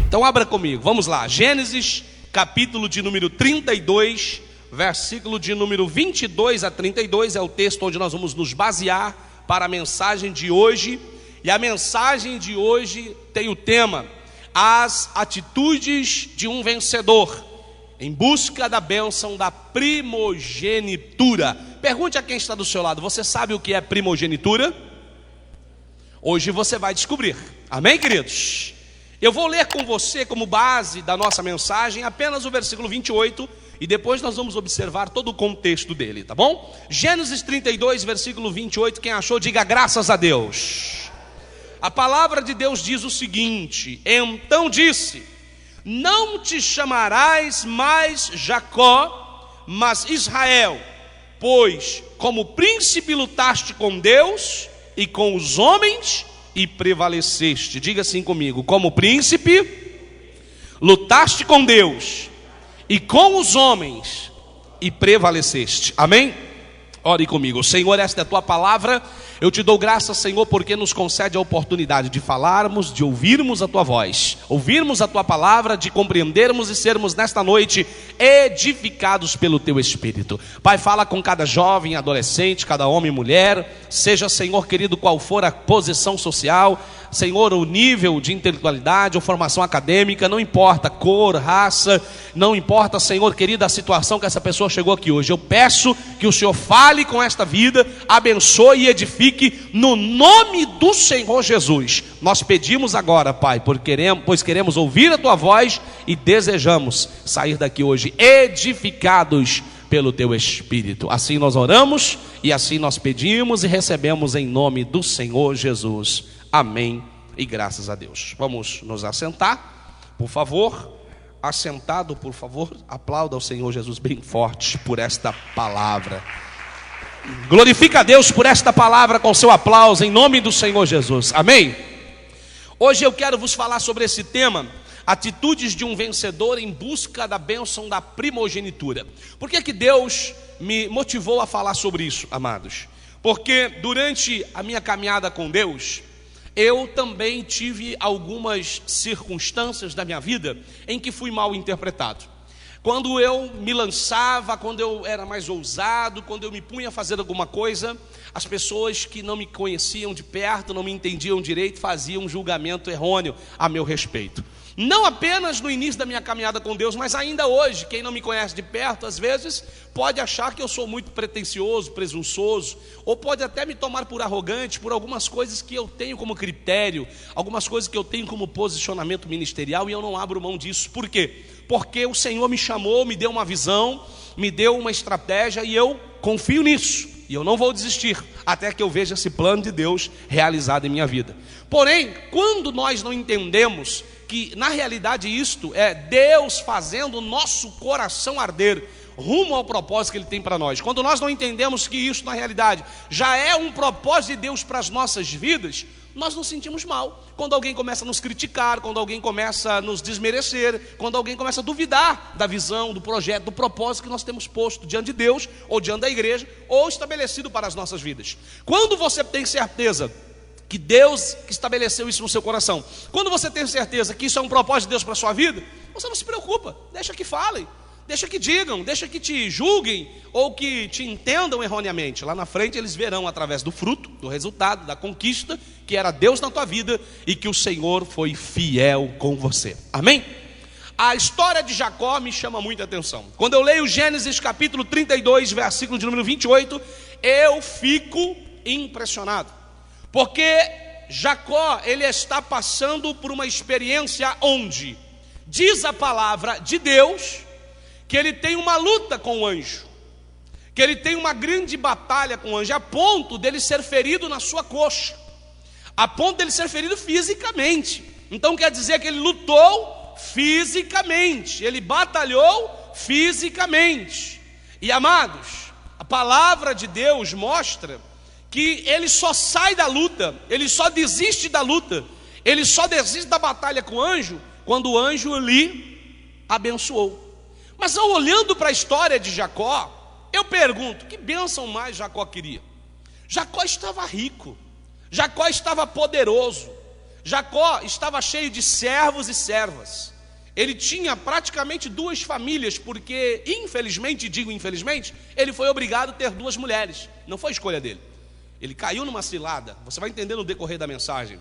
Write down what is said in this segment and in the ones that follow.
Então abra comigo, vamos lá. Gênesis, capítulo de número 32, versículo de número 22 a 32, é o texto onde nós vamos nos basear para a mensagem de hoje. E a mensagem de hoje tem o tema: as atitudes de um vencedor em busca da bênção da primogenitura. Pergunte a quem está do seu lado: você sabe o que é primogenitura? Hoje você vai descobrir. Amém, queridos? Eu vou ler com você como base da nossa mensagem apenas o versículo 28 e depois nós vamos observar todo o contexto dele, tá bom? Gênesis 32, versículo 28, quem achou, diga graças a Deus. A palavra de Deus diz o seguinte: então disse: não te chamarás mais Jacó, mas Israel, pois como príncipe lutaste com Deus e com os homens e prevaleceste. Diga assim comigo: como príncipe lutaste com Deus e com os homens e prevaleceste. Amém? Ore comigo. Senhor, esta é a tua palavra. Eu te dou graças, Senhor, porque nos concede a oportunidade de falarmos, de ouvirmos a tua voz, ouvirmos a tua palavra, de compreendermos e sermos nesta noite edificados pelo teu Espírito. Pai, fala com cada jovem, adolescente, cada homem e mulher, seja, Senhor querido, qual for a posição social, Senhor, o nível de intelectualidade ou formação acadêmica, não importa cor, raça, não importa, Senhor querido, a situação que essa pessoa chegou aqui hoje. Eu peço que o Senhor fale com esta vida, abençoe e edifique no nome do Senhor Jesus. Nós pedimos agora, Pai, pois queremos ouvir a tua voz e desejamos sair daqui hoje edificados pelo teu Espírito. Assim nós oramos e assim nós pedimos e recebemos em nome do Senhor Jesus. Amém e graças a Deus. Vamos nos assentar, por favor. Assentado, por favor, aplauda ao Senhor Jesus bem forte por esta palavra. Glorifica a Deus por esta palavra com seu aplauso em nome do Senhor Jesus. Amém? Hoje eu quero vos falar sobre esse tema: atitudes de um vencedor em busca da bênção da primogenitura. Por que Deus me motivou a falar sobre isso, amados? Porque durante a minha caminhada com Deus, eu também tive algumas circunstâncias da minha vida em que fui mal interpretado. Quando eu me lançava, quando eu era mais ousado, quando eu me punha a fazer alguma coisa, as pessoas que não me conheciam de perto, não me entendiam direito, faziam um julgamento errôneo a meu respeito. Não apenas no início da minha caminhada com Deus, mas ainda hoje, quem não me conhece de perto, às vezes pode achar que eu sou muito pretensioso, presunçoso, ou pode até me tomar por arrogante, por algumas coisas que eu tenho como critério, algumas coisas que eu tenho como posicionamento ministerial, e eu não abro mão disso. Por quê? Porque o Senhor me chamou, me deu uma visão, me deu uma estratégia, e eu confio nisso, e eu não vou desistir, até que eu veja esse plano de Deus realizado em minha vida. Porém, quando nós não entendemos que na realidade isto é Deus fazendo o nosso coração arder rumo ao propósito que Ele tem para nós, quando nós não entendemos que isso na realidade já é um propósito de Deus para as nossas vidas, nós nos sentimos mal. Quando alguém começa a nos criticar, quando alguém começa a nos desmerecer, quando alguém começa a duvidar da visão, do projeto, do propósito que nós temos posto diante de Deus, ou diante da igreja, ou estabelecido para as nossas vidas. Quando você tem certeza que Deus estabeleceu isso no seu coração, quando você tem certeza que isso é um propósito de Deus para a sua vida, você não se preocupa, deixa que falem, deixa que digam, deixa que te julguem ou que te entendam erroneamente. Lá na frente eles verão através do fruto, do resultado, da conquista, que era Deus na tua vida e que o Senhor foi fiel com você. Amém? A história de Jacó me chama muita atenção. Quando eu leio Gênesis capítulo 32, versículo de número 28, eu fico impressionado. Porque Jacó, ele está passando por uma experiência onde diz a palavra de Deus que ele tem uma luta com o anjo, que ele tem uma grande batalha com o anjo, a ponto dele ser ferido na sua coxa, a ponto dele ser ferido fisicamente. Então quer dizer que ele lutou fisicamente, ele batalhou fisicamente. E amados, a palavra de Deus mostra que ele só sai da luta, ele só desiste da luta, ele só desiste da batalha com o anjo quando o anjo lhe abençoou. Mas ao olhando para a história de Jacó, eu pergunto, que bênção mais Jacó queria? Jacó estava rico, Jacó estava poderoso, Jacó estava cheio de servos e servas. Ele tinha praticamente 2 famílias, porque infelizmente, digo infelizmente, ele foi obrigado a ter 2 mulheres. Não foi escolha dele. Ele caiu numa cilada, você vai entender no decorrer da mensagem.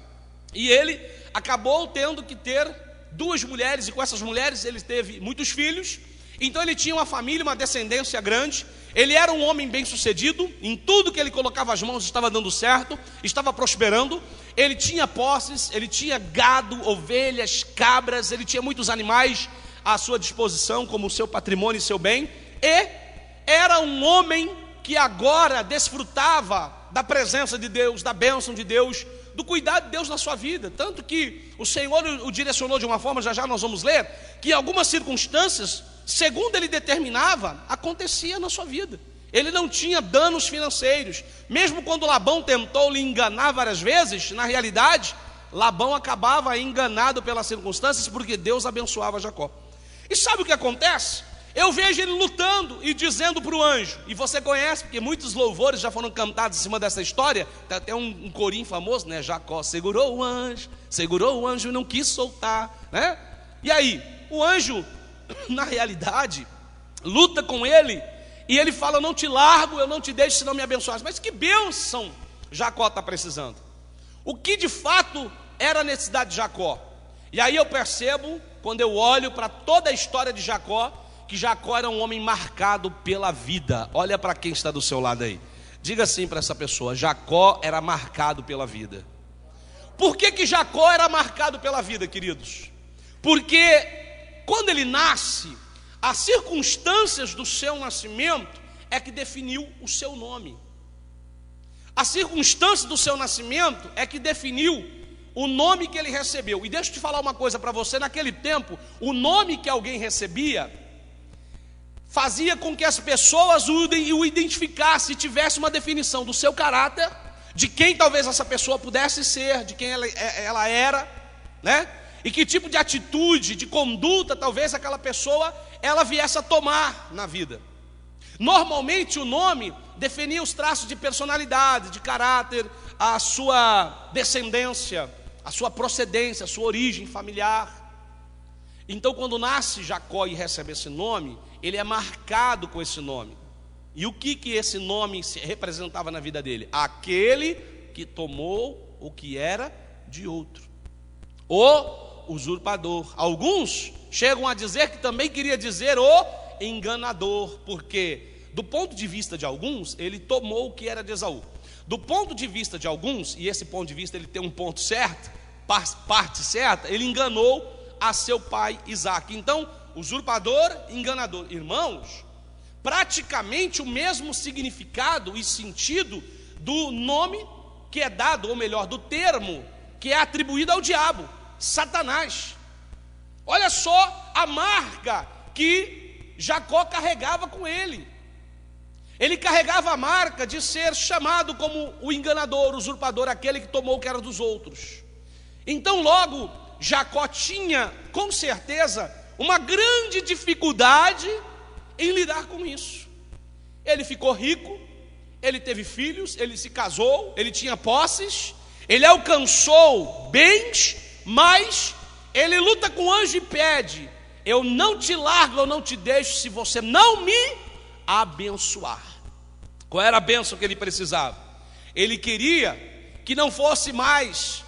E ele acabou tendo que ter 2 mulheres, e com essas mulheres ele teve muitos filhos. Então ele tinha uma família, uma descendência grande. Ele era um homem bem sucedido, em tudo que ele colocava as mãos estava dando certo, estava prosperando. Ele tinha posses, ele tinha gado, ovelhas, cabras, ele tinha muitos animais à sua disposição como seu patrimônio e seu bem. E era um homem que agora desfrutava da presença de Deus, da bênção de Deus, do cuidado de Deus na sua vida. Tanto que o Senhor o direcionou de uma forma, já nós vamos ler, que em algumas circunstâncias, segundo ele determinava, acontecia na sua vida. Ele não tinha danos financeiros. Mesmo quando Labão tentou lhe enganar várias vezes, na realidade, Labão acabava enganado pelas circunstâncias, porque Deus abençoava Jacó. E sabe o que acontece? Eu vejo ele lutando e dizendo para o anjo, e você conhece, porque muitos louvores já foram cantados em cima dessa história. Tem até um corinho famoso, né? Jacó segurou o anjo e não quis soltar, né? E aí, o anjo, na realidade, luta com ele, e ele fala: eu não te largo, eu não te deixo se não me abençoares. Mas que bênção Jacó está precisando? O que de fato era a necessidade de Jacó? E aí eu percebo, quando eu olho para toda a história de Jacó, que Jacó era um homem marcado pela vida. Olha para quem está do seu lado aí, diga assim para essa pessoa: Jacó era marcado pela vida. Por que Jacó era marcado pela vida, queridos? Porque quando ele nasce, as circunstâncias do seu nascimento é que definiu o seu nome. A circunstância do seu nascimento é que definiu o nome que ele recebeu. E deixa eu te falar uma coisa para você: naquele tempo, o nome que alguém recebia fazia com que as pessoas o identificassem e tivesse uma definição do seu caráter, de quem talvez essa pessoa pudesse ser, de quem ela era, né? E que tipo de atitude, de conduta talvez aquela pessoa ela viesse a tomar na vida. Normalmente o nome definia os traços de personalidade, de caráter, a sua descendência, a sua procedência, a sua origem familiar. Então quando nasce Jacó e recebe esse nome, ele é marcado com esse nome. E o que esse nome representava na vida dele? Aquele que tomou o que era de outro, o usurpador. Alguns chegam a dizer que também queria dizer o enganador, porque do ponto de vista de alguns, ele tomou o que era de Esaú. Do ponto de vista de alguns, e esse ponto de vista ele tem um ponto certo, parte certa, ele enganou a seu pai Isaque. Então, usurpador, enganador, irmãos, praticamente o mesmo significado e sentido do nome que é dado, ou melhor, do termo que é atribuído ao diabo, Satanás. Olha só a marca que Jacó carregava com ele. Ele carregava a marca de ser chamado como o enganador, o usurpador, aquele que tomou o que era dos outros. Então logo Jacó tinha com certeza uma grande dificuldade em lidar com isso. Ele ficou rico, ele teve filhos, ele se casou, ele tinha posses, ele alcançou bens, mas ele luta com o anjo e pede: eu não te largo, eu não te deixo se você não me abençoar. Qual era a bênção que ele precisava? Ele queria que não fosse mais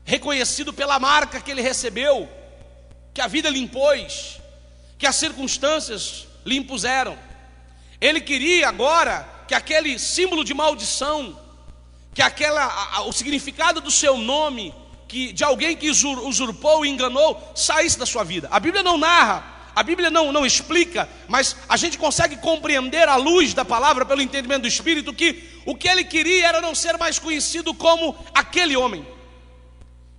reconhecido pela marca que ele recebeu, que a vida lhe impôs, que as circunstâncias lhe impuseram. Ele queria agora que aquele símbolo de maldição, que o significado do seu nome, que de alguém que usurpou e enganou, saísse da sua vida. A Bíblia não narra, a Bíblia não explica, mas a gente consegue compreender à luz da palavra, pelo entendimento do Espírito, que o que ele queria era não ser mais conhecido como aquele homem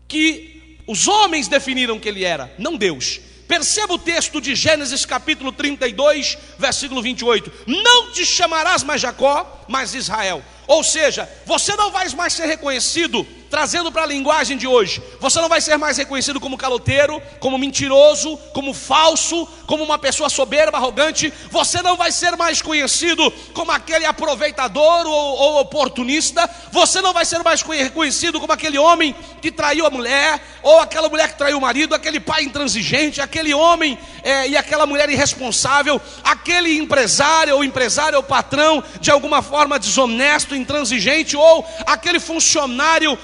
que os homens definiram que ele era, não Deus. Perceba o texto de Gênesis capítulo 32, versículo 28. Não te chamarás mais Jacó, mas Israel. Ou seja, você não vai mais ser reconhecido trazendo para a linguagem de hoje, você não vai ser mais reconhecido como caloteiro, como mentiroso, como falso, como uma pessoa soberba, arrogante. Você não vai ser mais conhecido como aquele aproveitador ou oportunista. Você não vai ser mais reconhecido como aquele homem que traiu a mulher, ou aquela mulher que traiu o marido, aquele pai intransigente, aquele homem e aquela mulher irresponsável, aquele empresário ou patrão de alguma forma desonesto, intransigente, ou aquele funcionário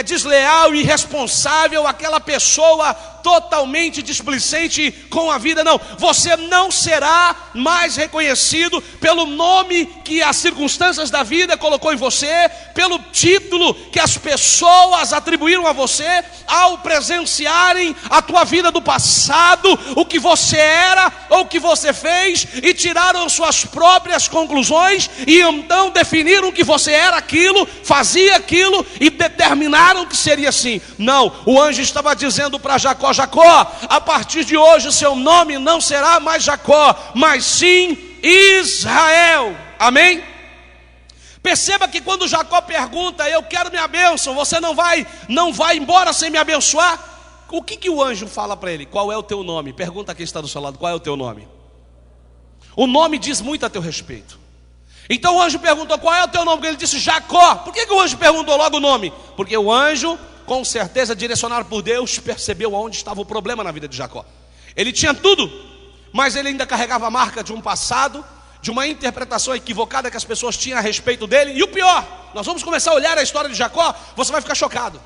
desleal, irresponsável, aquela pessoa totalmente displicente com a vida. Não, você não será mais reconhecido pelo nome que as circunstâncias da vida colocou em você, pelo título que as pessoas atribuíram a você ao presenciarem a tua vida do passado, o que você era ou o que você fez, e tiraram suas próprias conclusões e então definiram que você era aquilo, fazia aquilo e determinaram que seria assim. Não, o anjo estava dizendo para Jacó: Jacó, a partir de hoje o seu nome não será mais Jacó, mas sim Israel. Amém? Perceba que quando Jacó pergunta: eu quero minha bênção, você não vai embora sem me abençoar. O que o anjo fala para ele? Qual é o teu nome? Pergunta a quem está do seu lado: qual é o teu nome? O nome diz muito a teu respeito. Então o anjo perguntou: qual é o teu nome? Porque ele disse Jacó. Por que o anjo perguntou logo o nome? Porque o anjo, com certeza direcionado por Deus, percebeu aonde estava o problema na vida de Jacó. Ele tinha tudo, mas ele ainda carregava a marca de um passado, de uma interpretação equivocada que as pessoas tinham a respeito dele. E o pior, nós vamos começar a olhar a história de Jacó, você vai ficar chocado.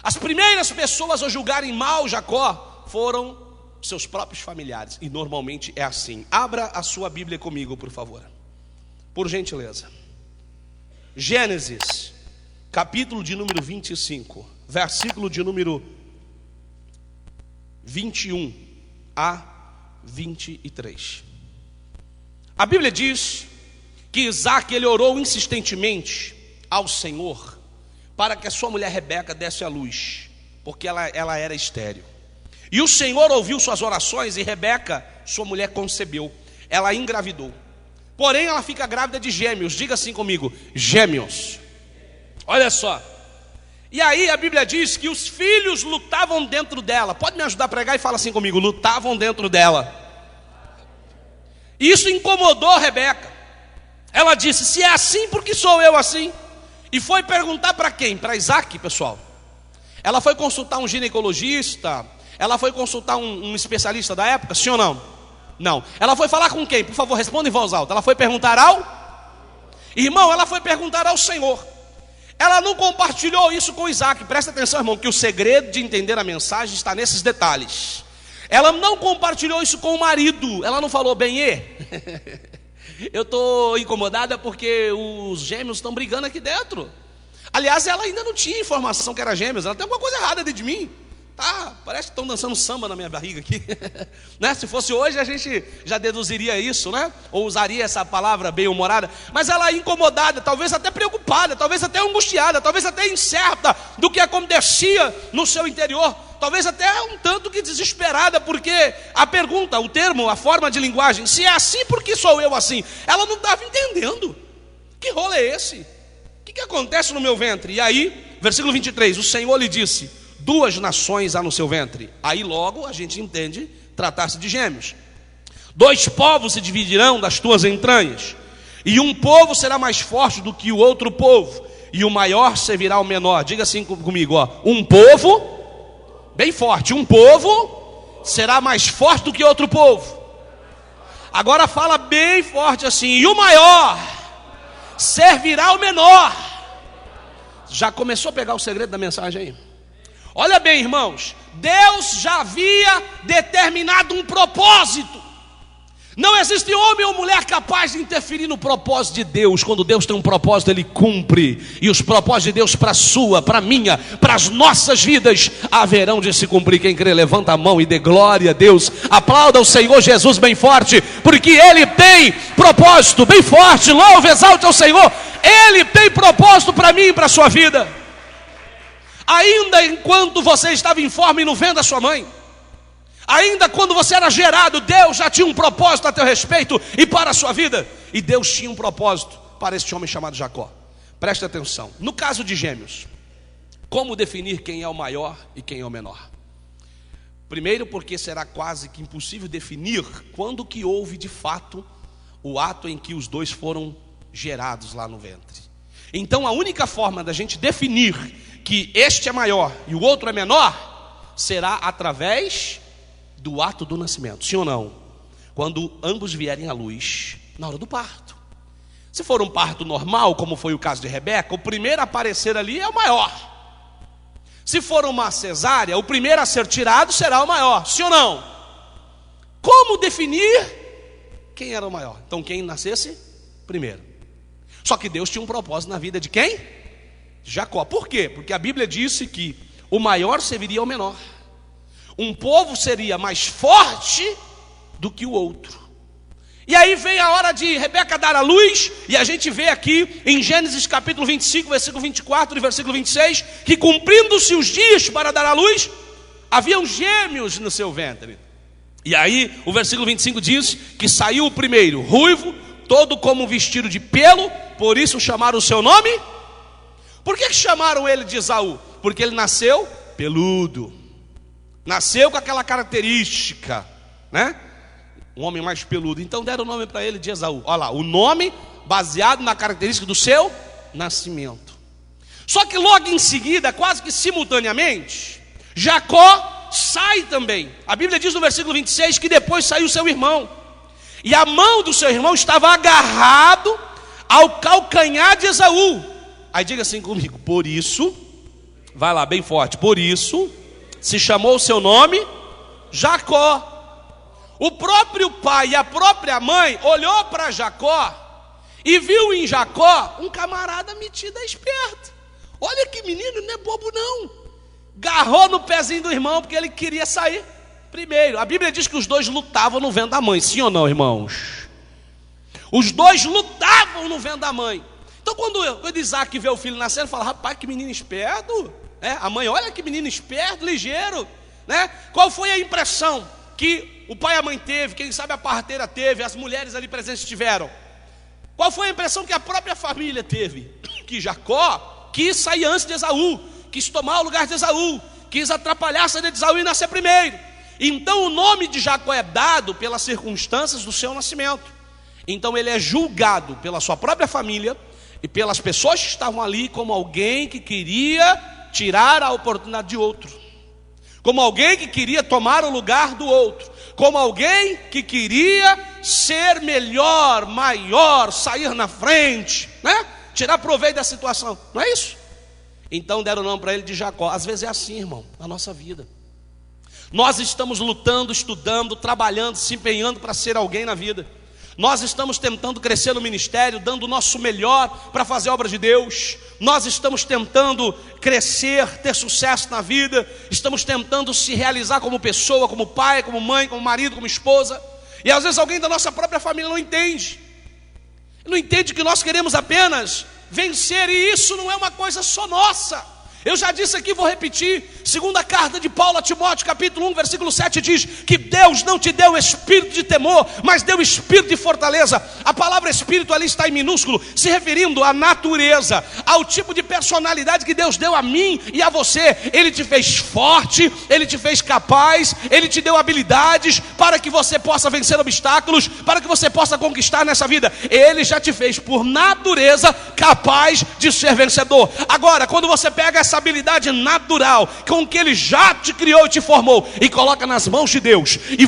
As primeiras pessoas a julgarem mal Jacó foram seus próprios familiares, e normalmente é assim. Abra a sua Bíblia comigo, por favor, por gentileza. Gênesis, capítulo de número 25, versículo de número 21 a 23. A Bíblia diz que Isaac, ele orou insistentemente ao Senhor para que a sua mulher Rebeca desse à luz, porque ela era estéril. E o Senhor ouviu suas orações e Rebeca, sua mulher, concebeu. Ela engravidou. Porém, ela fica grávida de gêmeos. Diga assim comigo: gêmeos. Olha só. E aí a Bíblia diz que os filhos lutavam dentro dela. Pode me ajudar a pregar e fala assim comigo: lutavam dentro dela. Isso incomodou Rebeca. Ela disse: se é assim, por que sou eu assim? E foi perguntar para quem? Para Isaac, pessoal. Ela foi consultar um ginecologista. Ela foi consultar um especialista da época, sim ou não? Não. Ela foi falar com quem? Por favor, responda em voz alta. Ela foi perguntar ao... Irmão, ela foi perguntar ao Senhor. Ela não compartilhou isso com Isaac. Presta atenção, irmão, que o segredo de entender a mensagem está nesses detalhes. Ela não compartilhou isso com o marido. Ela não falou: bem, eu estou incomodada porque os gêmeos estão brigando aqui dentro. Aliás, ela ainda não tinha informação que era gêmeos. Ela tem alguma coisa errada dentro de mim. Tá, parece que estão dançando samba na minha barriga aqui. Né? Se fosse hoje a gente já deduziria isso, né? Ou usaria essa palavra bem-humorada. Mas ela incomodada, talvez até preocupada, talvez até angustiada, talvez até incerta do que acontecia no seu interior. Talvez até um tanto que desesperada, porque a pergunta, o termo, a forma de linguagem: se é assim, por que sou eu assim? Ela não estava entendendo. Que rolo é esse? O que acontece no meu ventre? E aí, versículo 23, o Senhor lhe disse: 2 nações há no seu ventre. Aí logo a gente entende tratar-se de gêmeos. 2 povos se dividirão das tuas entranhas, e um povo será mais forte do que o outro povo, e o maior servirá ao menor. Diga assim comigo, ó: um povo, bem forte, um povo será mais forte do que outro povo. Agora fala bem forte assim: e o maior servirá ao menor. Já começou a pegar o segredo da mensagem aí? Olha bem, irmãos, Deus já havia determinado um propósito. Não existe homem ou mulher capaz de interferir no propósito de Deus. Quando Deus tem um propósito, Ele cumpre. E os propósitos de Deus para a sua, para a minha, para as nossas vidas haverão de se cumprir. Quem crê, levanta a mão e dê glória a Deus. Aplauda o Senhor Jesus bem forte, porque Ele tem propósito. Bem forte, louve, exalte ao Senhor. Ele tem propósito para mim e para a sua vida. Ainda enquanto você estava informe no ventre da sua mãe, ainda quando você era gerado, Deus já tinha um propósito a teu respeito e para a sua vida. E Deus tinha um propósito para este homem chamado Jacó. Preste atenção. No caso de gêmeos, Como definir quem é o maior e quem é o menor? Primeiro, porque será quase que impossível definir quando que houve de fato o ato em que os dois foram gerados lá no ventre. Então a única forma da gente definir que este é maior e o outro é menor será através do ato do nascimento, sim ou não? Quando ambos vierem à luz na hora do parto. Se for um parto normal, como foi o caso de Rebeca, o primeiro a aparecer ali é o maior. Se for uma cesárea, o primeiro a ser tirado será o maior, sim ou não? Como definir quem era o maior? Então quem nascesse primeiro. Só que Deus tinha um propósito na vida de quem? Jacó. Por quê? Porque a Bíblia disse que o maior serviria ao menor. Um povo seria mais forte do que o outro. E aí vem a hora de Rebeca dar a luz, e a gente vê aqui em Gênesis capítulo 25, versículo 24 e versículo 26, que cumprindo-se os dias para dar a luz, haviam gêmeos no seu ventre. E aí o versículo 25 diz que saiu o primeiro, ruivo, todo como vestido de pelo, por isso chamaram o seu nome. Por que chamaram ele de Esaú? Porque ele nasceu peludo, nasceu com aquela característica, né? Um homem mais peludo, então deram o nome para ele de Esaú. Olha lá, o nome baseado na característica do seu nascimento. Só que logo em seguida, quase que simultaneamente, Jacó sai também. A Bíblia diz no versículo 26 que depois saiu seu irmão, e a mão do seu irmão estava agarrado ao calcanhar de Esaú. Aí diga assim comigo: por isso, vai lá bem forte, por isso se chamou o seu nome Jacó. O próprio pai e a própria mãe olhou para Jacó e viu em Jacó um camarada metido a esperto. Olha que menino, não é bobo não. Agarrou no pezinho do irmão porque ele queria sair primeiro. A Bíblia diz que os dois lutavam no ventre da mãe, sim ou não, irmãos? Os dois lutavam no ventre da mãe. Então quando Isaac vê o filho nascendo, fala: rapaz, que menino esperto. A mãe, olha que menino esperto, ligeiro, né? Qual foi a impressão que o pai e a mãe teve, quem sabe a parteira teve, as mulheres ali presentes tiveram? Qual foi a impressão que a própria família teve? Que Jacó quis sair antes de Esaú, quis tomar o lugar de Esaú, quis atrapalhar a saída de Esaú e nascer primeiro. Então o nome de Jacó é dado pelas circunstâncias do seu nascimento. Então ele é julgado pela sua própria família e pelas pessoas que estavam ali como alguém que queria tirar a oportunidade de outro, como alguém que queria tomar o lugar do outro, como alguém que queria ser melhor, maior, sair na frente, né? Tirar proveito da situação, não é isso? Então deram o nome para ele de Jacó. Às vezes é assim, irmão, na nossa vida. Nós estamos lutando, estudando, trabalhando, se empenhando para ser alguém na vida. Nós estamos tentando crescer no ministério, dando o nosso melhor para fazer a obra de Deus. Nós estamos tentando crescer, ter sucesso na vida. Estamos tentando se realizar como pessoa, como pai, como mãe, como marido, como esposa. E às vezes alguém da nossa própria família não entende. Não entende que nós queremos apenas vencer, e isso não é uma coisa só nossa. Eu já disse aqui, vou repetir. Segunda carta de Paulo a Timóteo, capítulo 1, versículo 7 diz que Deus não te deu espírito de temor, mas deu espírito de fortaleza. A palavra espírito ali está em minúsculo, se referindo à natureza, ao tipo de personalidade que Deus deu a mim e a você. Ele te fez forte, Ele te fez capaz, Ele te deu habilidades para que você possa vencer obstáculos, para que você possa conquistar nessa vida. Ele já te fez por natureza capaz de ser vencedor. Agora, quando você pega essa habilidade natural com que Ele já te criou e te formou e coloca nas mãos de Deus, e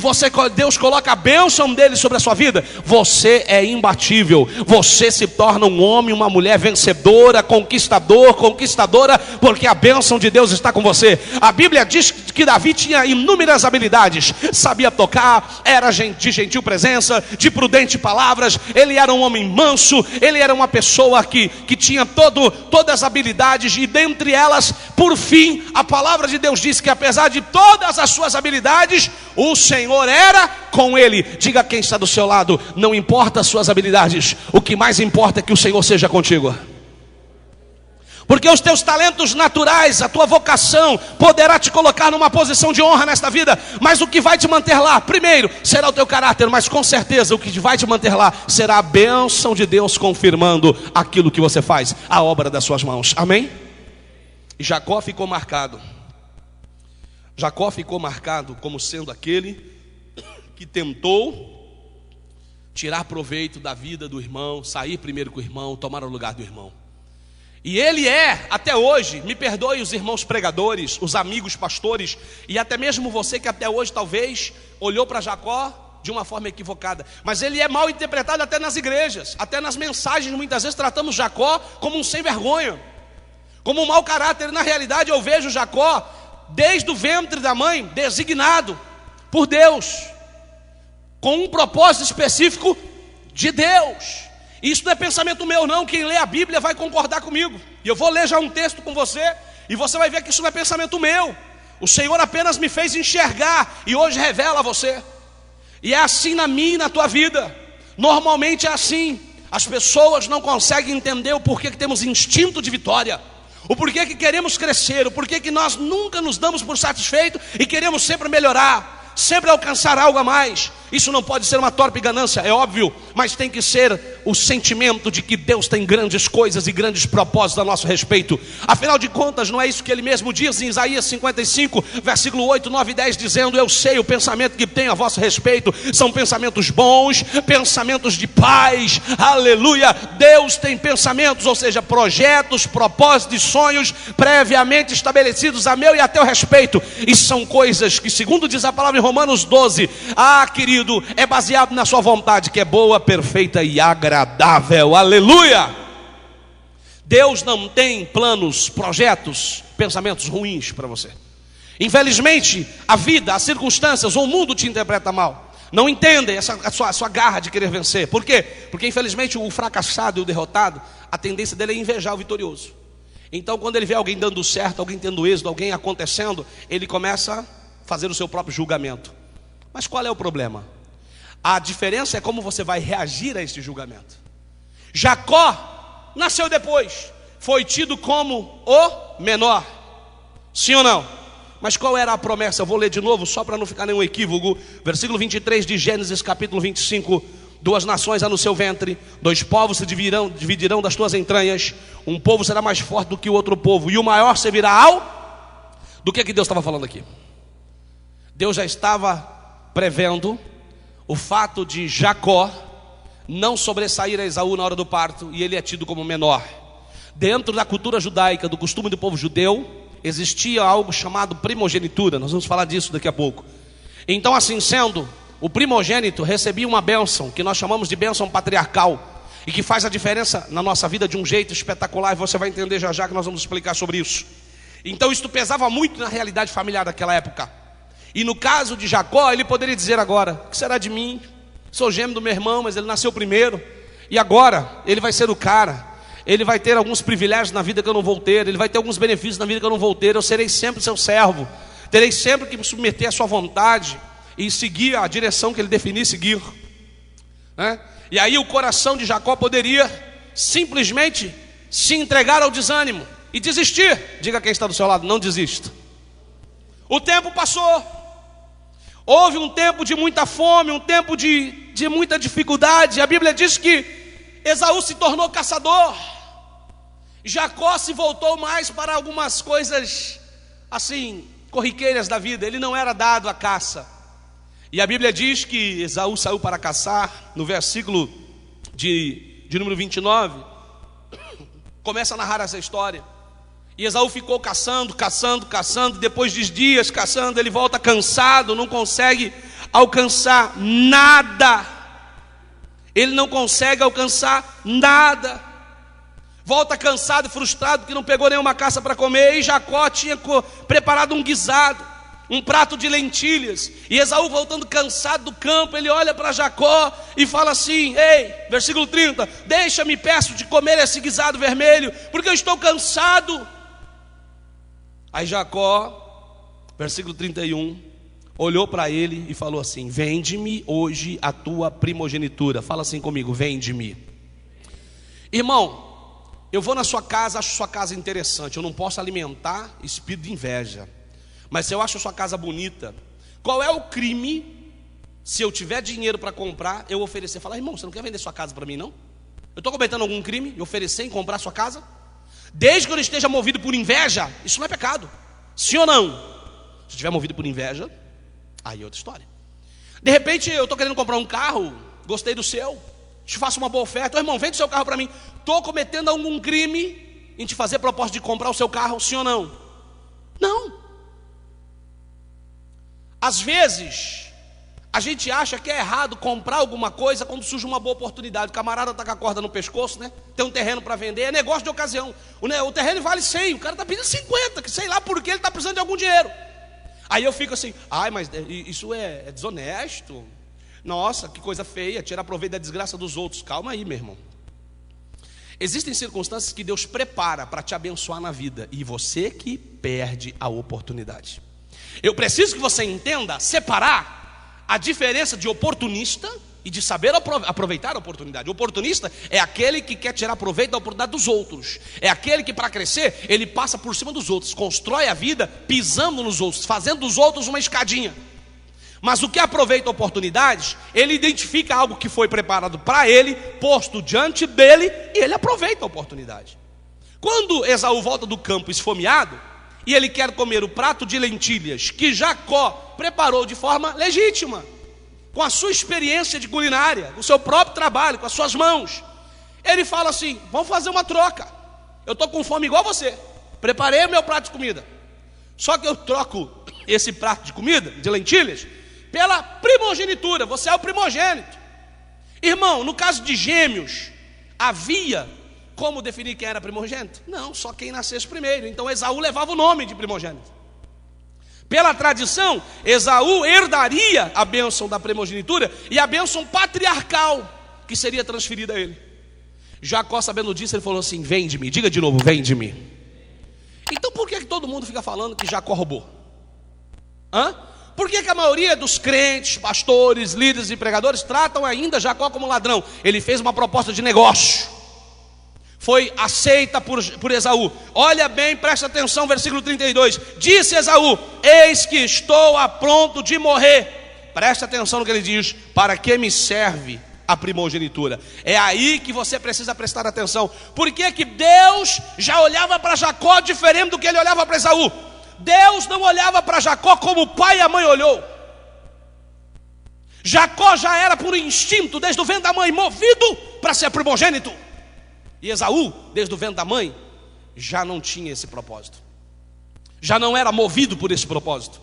Deus coloca a bênção dele sobre a sua vida, você é imbatível. Você se torna um homem, uma mulher vencedora, conquistadora, porque a bênção de Deus está com você. A Bíblia diz que Davi tinha inúmeras habilidades, sabia tocar, era de gentil presença, de prudente palavras, ele era um homem manso, ele era uma pessoa que tinha todas as habilidades, e dentre elas, por fim, a palavra de Deus diz que apesar de todas as suas habilidades, o Senhor era com ele. Diga a quem está do seu lado: não importa as suas habilidades, o que mais importa é que o Senhor seja contigo. Porque os teus talentos naturais, a tua vocação poderá te colocar numa posição de honra nesta vida, mas o que vai te manter lá, primeiro, será o teu caráter, mas com certeza o que vai te manter lá será a bênção de Deus confirmando aquilo que você faz, a obra das suas mãos. Amém? E Jacó ficou marcado. Jacó ficou marcado como sendo aquele que tentou tirar proveito da vida do irmão, sair primeiro com o irmão, tomar o lugar do irmão. E ele é, até hoje, me perdoe os irmãos pregadores, os amigos pastores, e até mesmo você que até hoje talvez olhou para Jacó de uma forma equivocada, mas ele é mal interpretado até nas igrejas, até nas mensagens. Muitas vezes tratamos Jacó como um sem vergonha, como um mau caráter. Na realidade eu vejo Jacó desde o ventre da mãe designado por Deus, com um propósito específico de Deus. Isso não é pensamento meu não, quem lê a Bíblia vai concordar comigo. E eu vou ler já um texto com você, e você vai ver que isso não é pensamento meu. O Senhor apenas me fez enxergar, e hoje revela a você. E é assim na minha e na tua vida. Normalmente é assim. As pessoas não conseguem entender o porquê que temos instinto de vitória, o porquê que queremos crescer, o porquê que nós nunca nos damos por satisfeito e queremos sempre melhorar, sempre alcançar algo a mais. Isso não pode ser uma torpe ganância, é óbvio, mas tem que ser o sentimento de que Deus tem grandes coisas e grandes propósitos a nosso respeito. Afinal de contas, não é isso que ele mesmo diz em Isaías 55, versículo 8, 9 e 10, dizendo: eu sei o pensamento que tenho a vosso respeito, são pensamentos bons, pensamentos de paz. Aleluia. Deus tem pensamentos, ou seja, projetos, propósitos e sonhos previamente estabelecidos a meu e a teu respeito, e são coisas que, segundo diz a palavra em Romanos 12, querido, é baseado na sua vontade, que é boa, perfeita e agradável. Aleluia. Deus não tem planos, projetos, pensamentos ruins para você. Infelizmente, a vida, as circunstâncias ou o mundo te interpreta mal. Não entendem a sua garra de querer vencer. Por quê? Porque infelizmente o fracassado e o derrotado, a tendência dele é invejar o vitorioso. Então quando ele vê alguém dando certo, alguém tendo êxito, alguém acontecendo, ele começa a fazer o seu próprio julgamento. Mas qual é o problema? A diferença é como você vai reagir a este julgamento. Jacó nasceu depois, foi tido como o menor, sim ou não? Mas qual era a promessa? Eu vou ler de novo só para não ficar nenhum equívoco. Versículo 23 de Gênesis capítulo 25. Duas nações há no seu ventre, dois povos se dividirão das tuas entranhas, um povo será mais forte do que o outro povo, e o maior servirá ao... Do que Deus estava falando aqui? Deus já estava prevendo o fato de Jacó não sobressair a Esaú na hora do parto, e ele é tido como menor. Dentro da cultura judaica, do costume do povo judeu, existia algo chamado primogenitura. Nós vamos falar disso daqui a pouco. Então, assim sendo, o primogênito recebia uma bênção, que nós chamamos de bênção patriarcal, e que faz a diferença na nossa vida de um jeito espetacular, e você vai entender já já que nós vamos explicar sobre isso. Então isso pesava muito na realidade familiar daquela época. E no caso de Jacó, ele poderia dizer agora: o que será de mim? Sou gêmeo do meu irmão, mas ele nasceu primeiro, e agora ele vai ser o cara. Ele vai ter alguns privilégios na vida que eu não vou ter, ele vai ter alguns benefícios na vida que eu não vou ter. Eu serei sempre seu servo, terei sempre que me submeter à sua vontade e seguir a direção que ele definir seguir, né? E aí o coração de Jacó poderia simplesmente se entregar ao desânimo e desistir. Diga quem está do seu lado: não desista. O tempo passou. Houve um tempo de muita fome, um tempo de muita dificuldade. A Bíblia diz que Esaú se tornou caçador, Jacó se voltou mais para algumas coisas assim, corriqueiras da vida. Ele não era dado à caça. E a Bíblia diz que Esaú saiu para caçar. No versículo de número 29, começa a narrar essa história. E Esaú ficou caçando. Depois de dias caçando, ele volta cansado, não consegue alcançar nada. Ele não consegue alcançar nada. Volta cansado e frustrado, que não pegou nenhuma caça para comer. E Jacó tinha preparado um guisado, um prato de lentilhas. E Esaú, voltando cansado do campo, ele olha para Jacó e fala assim: ei, versículo 30, deixa-me, peço, de comer esse guisado vermelho, porque eu estou cansado. Aí Jacó, versículo 31, olhou para ele e falou assim: vende-me hoje a tua primogenitura. Fala assim comigo: vende-me. Irmão, eu vou na sua casa, acho sua casa interessante. Eu não posso alimentar espírito de inveja, mas se eu acho a sua casa bonita, qual é o crime, se eu tiver dinheiro para comprar, eu oferecer? Falar: irmão, você não quer vender sua casa para mim não? Eu estou cometendo algum crime e oferecer em comprar sua casa? Desde que eu não esteja movido por inveja, isso não é pecado. Sim ou não? Se estiver movido por inveja, aí é outra história. De repente eu estou querendo comprar um carro, gostei do seu, te faço uma boa oferta, irmão, vende o seu carro para mim. Estou cometendo algum crime em te fazer proposta de comprar o seu carro, sim ou não? Não. Às vezes a gente acha que é errado comprar alguma coisa quando surge uma boa oportunidade. O camarada está com a corda no pescoço, né? Tem um terreno para vender, é negócio de ocasião. O terreno vale 100, o cara está pedindo 50, que sei lá por que ele está precisando de algum dinheiro. Aí eu fico assim, mas isso é desonesto. Nossa, que coisa feia, tirar proveito da desgraça dos outros. Calma aí, meu irmão. Existem circunstâncias que Deus prepara para te abençoar na vida, e você que perde a oportunidade. Eu preciso que você entenda, separar a diferença de oportunista e de saber aproveitar a oportunidade. O oportunista é aquele que quer tirar proveito da oportunidade dos outros. É aquele que, para crescer, ele passa por cima dos outros, constrói a vida pisando nos outros, fazendo dos outros uma escadinha. Mas o que aproveita oportunidades, ele identifica algo que foi preparado para ele, posto diante dele, e ele aproveita a oportunidade. Quando Esaú volta do campo esfomeado, e ele quer comer o prato de lentilhas que Jacó preparou de forma legítima, com a sua experiência de culinária, com o seu próprio trabalho, com as suas mãos, ele fala assim: vamos fazer uma troca. Eu estou com fome igual você, preparei o meu prato de comida, só que eu troco esse prato de comida, de lentilhas, pela primogenitura. Você é o primogênito. Irmão, no caso de gêmeos, havia como definir quem era primogênito? Não, só quem nascesse primeiro. Então Esaú levava o nome de primogênito. Pela tradição, Esaú herdaria a bênção da primogenitura e a bênção patriarcal que seria transferida a ele. Jacó, sabendo disso, ele falou assim: vende-me. Diga de novo, vende-me. Então por que todo mundo fica falando que Jacó roubou? Por que a maioria dos crentes, pastores, líderes e pregadores tratam ainda Jacó como ladrão? Ele fez uma proposta de negócio, foi aceita por Esaú. Olha bem, presta atenção, versículo 32. Disse Esaú: eis que estou a ponto de morrer. Presta atenção no que ele diz: para que me serve a primogenitura? É aí que você precisa prestar atenção. Por que que Deus já olhava para Jacó diferente do que ele olhava para Esaú? Deus não olhava para Jacó como o pai e a mãe olhou. Jacó já era por instinto, desde o ventre da mãe, movido para ser primogênito. E Esaú, desde o ventre da mãe, já não tinha esse propósito, já não era movido por esse propósito.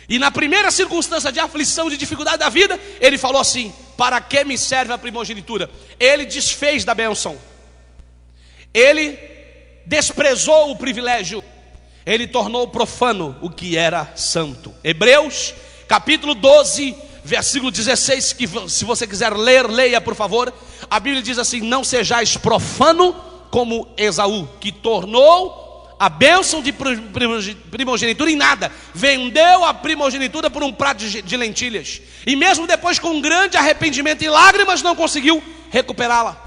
E na primeira circunstância de aflição, de dificuldade da vida, ele falou assim: para que me serve a primogenitura? Ele desfez da bênção, ele desprezou o privilégio, ele tornou profano o que era santo. Hebreus capítulo 12, versículo 16, que se você quiser ler, leia por favor. A Bíblia diz assim: não sejais profano como Esaú, que tornou a bênção de primogenitura em nada, vendeu a primogenitura por um prato de lentilhas, e mesmo depois com um grande arrependimento e lágrimas não conseguiu recuperá-la.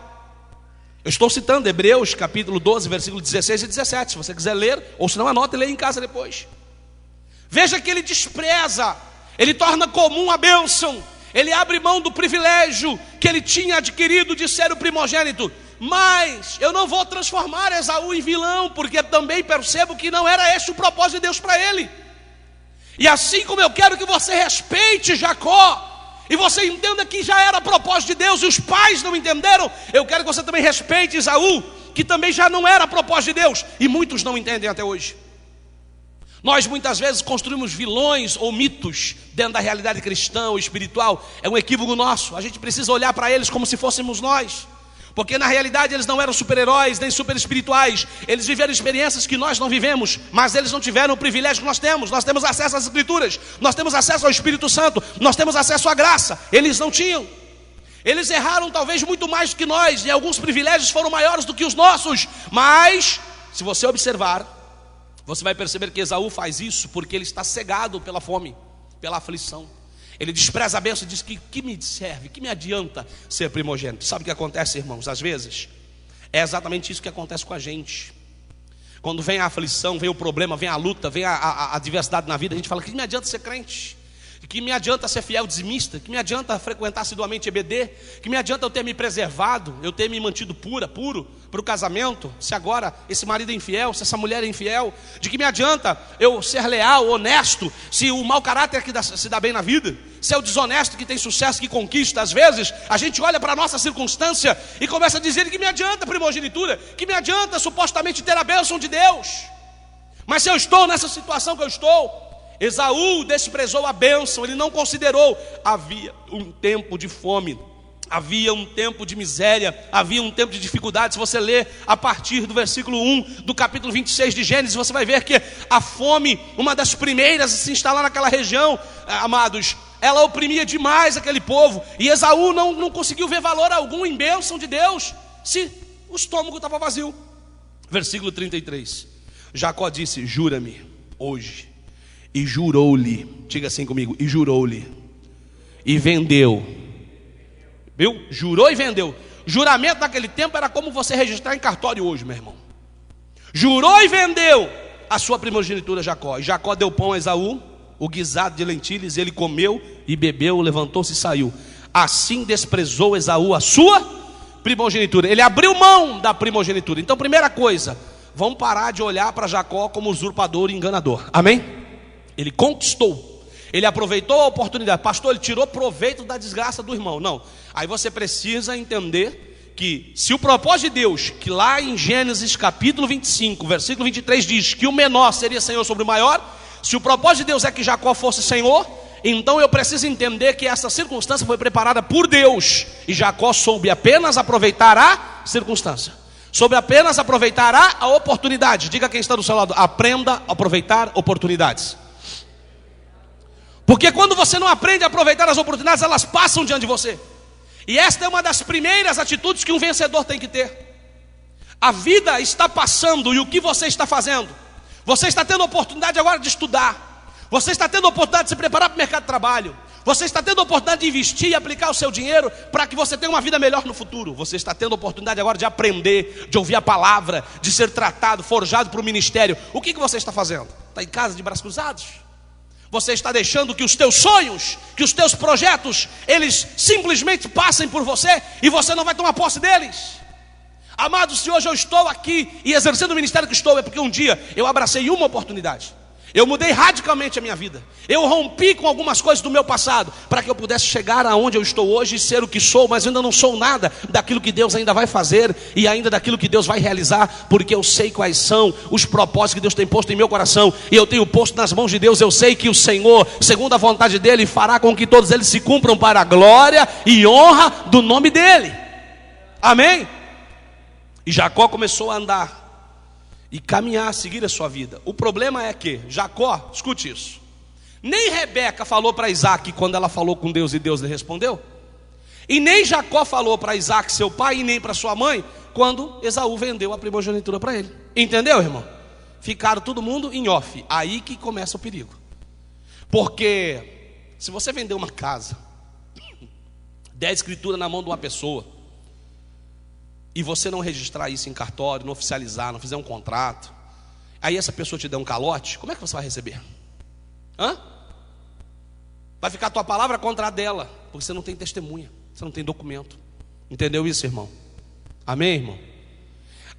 Eu estou citando Hebreus capítulo 12, versículo 16 e 17, se você quiser ler, ou se não, anota e leia em casa depois. Veja que ele despreza, ele torna comum a bênção, ele abre mão do privilégio que ele tinha adquirido de ser o primogênito. Mas eu não vou transformar Esaú em vilão, porque também percebo que não era esse o propósito de Deus para ele. E assim como eu quero que você respeite Jacó, e você entenda que já era propósito de Deus, e os pais não entenderam, eu quero que você também respeite Esaú, que também já não era propósito de Deus, e muitos não entendem até hoje. Nós muitas vezes construímos vilões ou mitos dentro da realidade cristã ou espiritual. É um equívoco nosso. A gente precisa olhar para eles como se fôssemos nós, porque na realidade eles não eram super-heróis nem super espirituais. Eles viveram experiências que nós não vivemos, mas eles não tiveram o privilégio que nós temos. Nós temos acesso às Escrituras, nós temos acesso ao Espírito Santo, nós temos acesso à graça. Eles não tinham. Eles erraram talvez muito mais do que nós, e alguns privilégios foram maiores do que os nossos. Mas se você observar, você vai perceber que Esaú faz isso porque ele está cegado pela fome, pela aflição. Ele despreza a bênção e diz que me serve, que me adianta ser primogênito. Sabe o que acontece, irmãos? Às vezes é exatamente isso que acontece com a gente. Quando vem a aflição, vem o problema, vem a luta, vem a adversidade na vida, a gente fala: que me adianta ser crente? Que me adianta ser fiel dizimista? Que me adianta frequentar assiduamente EBD? Que me adianta eu ter me preservado, eu ter me mantido puro para o casamento? Se agora esse marido é infiel, se essa mulher é infiel? De que me adianta eu ser leal, honesto, se o mau caráter é que se dá bem na vida? Se é o desonesto que tem sucesso, que conquista? Às vezes a gente olha para a nossa circunstância e começa a dizer que me adianta a primogenitura, que me adianta supostamente ter a bênção de Deus. Mas se eu estou nessa situação que eu estou, Esaú desprezou a bênção, ele não considerou. Havia um tempo de fome, havia um tempo de miséria, havia um tempo de dificuldade. Se você ler a partir do versículo 1 do capítulo 26 de Gênesis, você vai ver que a fome, uma das primeiras a se instalar naquela região, amados, ela oprimia demais aquele povo. E Esaú não conseguiu ver valor algum em bênção de Deus, se o estômago estava vazio. Versículo 33, Jacó disse: jura-me hoje. E jurou-lhe, diga assim comigo, e jurou-lhe, e vendeu. Viu? Jurou e vendeu. Juramento naquele tempo era como você registrar em cartório hoje, meu irmão. Jurou e vendeu a sua primogenitura Jacó. E Jacó deu pão a Esaú, o guisado de lentilhas, ele comeu e bebeu, levantou-se e saiu. Assim desprezou Esaú a sua primogenitura. Ele abriu mão da primogenitura. Então, primeira coisa, vamos parar de olhar para Jacó como usurpador e enganador. Amém? Ele conquistou, ele aproveitou a oportunidade. Pastor, ele tirou proveito da desgraça do irmão. Não, aí você precisa entender que se o propósito de Deus, que lá em Gênesis capítulo 25, versículo 23 diz que o menor seria senhor sobre o maior, se o propósito de Deus é que Jacó fosse senhor, então eu preciso entender que essa circunstância foi preparada por Deus, e Jacó soube apenas aproveitar a circunstância, soube apenas aproveitar a oportunidade. Diga quem está do seu lado: aprenda a aproveitar oportunidades. Porque quando você não aprende a aproveitar as oportunidades, elas passam diante de você. E esta é uma das primeiras atitudes que um vencedor tem que ter. A vida está passando, e o que você está fazendo? Você está tendo a oportunidade agora de estudar. Você está tendo a oportunidade de se preparar para o mercado de trabalho. Você está tendo a oportunidade de investir e aplicar o seu dinheiro para que você tenha uma vida melhor no futuro. Você está tendo a oportunidade agora de aprender, de ouvir a palavra, de ser tratado, forjado para o ministério. O que você está fazendo? Está em casa de braços cruzados? Você está deixando que os teus sonhos, que os teus projetos, eles simplesmente passem por você e você não vai tomar posse deles? Amados, se hoje eu estou aqui e exercendo o ministério que estou, é porque um dia eu abracei uma oportunidade. Eu mudei radicalmente a minha vida. Eu rompi com algumas coisas do meu passado para que eu pudesse chegar aonde eu estou hoje e ser o que sou. Mas eu ainda não sou nada daquilo que Deus ainda vai fazer e ainda daquilo que Deus vai realizar, porque eu sei quais são os propósitos que Deus tem posto em meu coração, e eu tenho posto nas mãos de Deus. Eu sei que o Senhor, segundo a vontade dEle, fará com que todos eles se cumpram para a glória e honra do nome dEle. Amém? E Jacó começou a andar e caminhar, seguir a sua vida. O problema é que Jacó, escute isso, nem Rebeca falou para Isaac quando ela falou com Deus e Deus lhe respondeu, e nem Jacó falou para Isaac, seu pai, e nem para sua mãe, quando Esaú vendeu a primogenitura para ele. Entendeu, irmão? Ficaram todo mundo em off. Aí que começa o perigo. Porque se você vender uma casa, der a escritura na mão de uma pessoa, e você não registrar isso em cartório, não oficializar, não fizer um contrato, aí essa pessoa te der um calote, como é que você vai receber? Vai ficar a tua palavra contra a dela, porque você não tem testemunha, você não tem documento. Entendeu isso, irmão? Amém, irmão?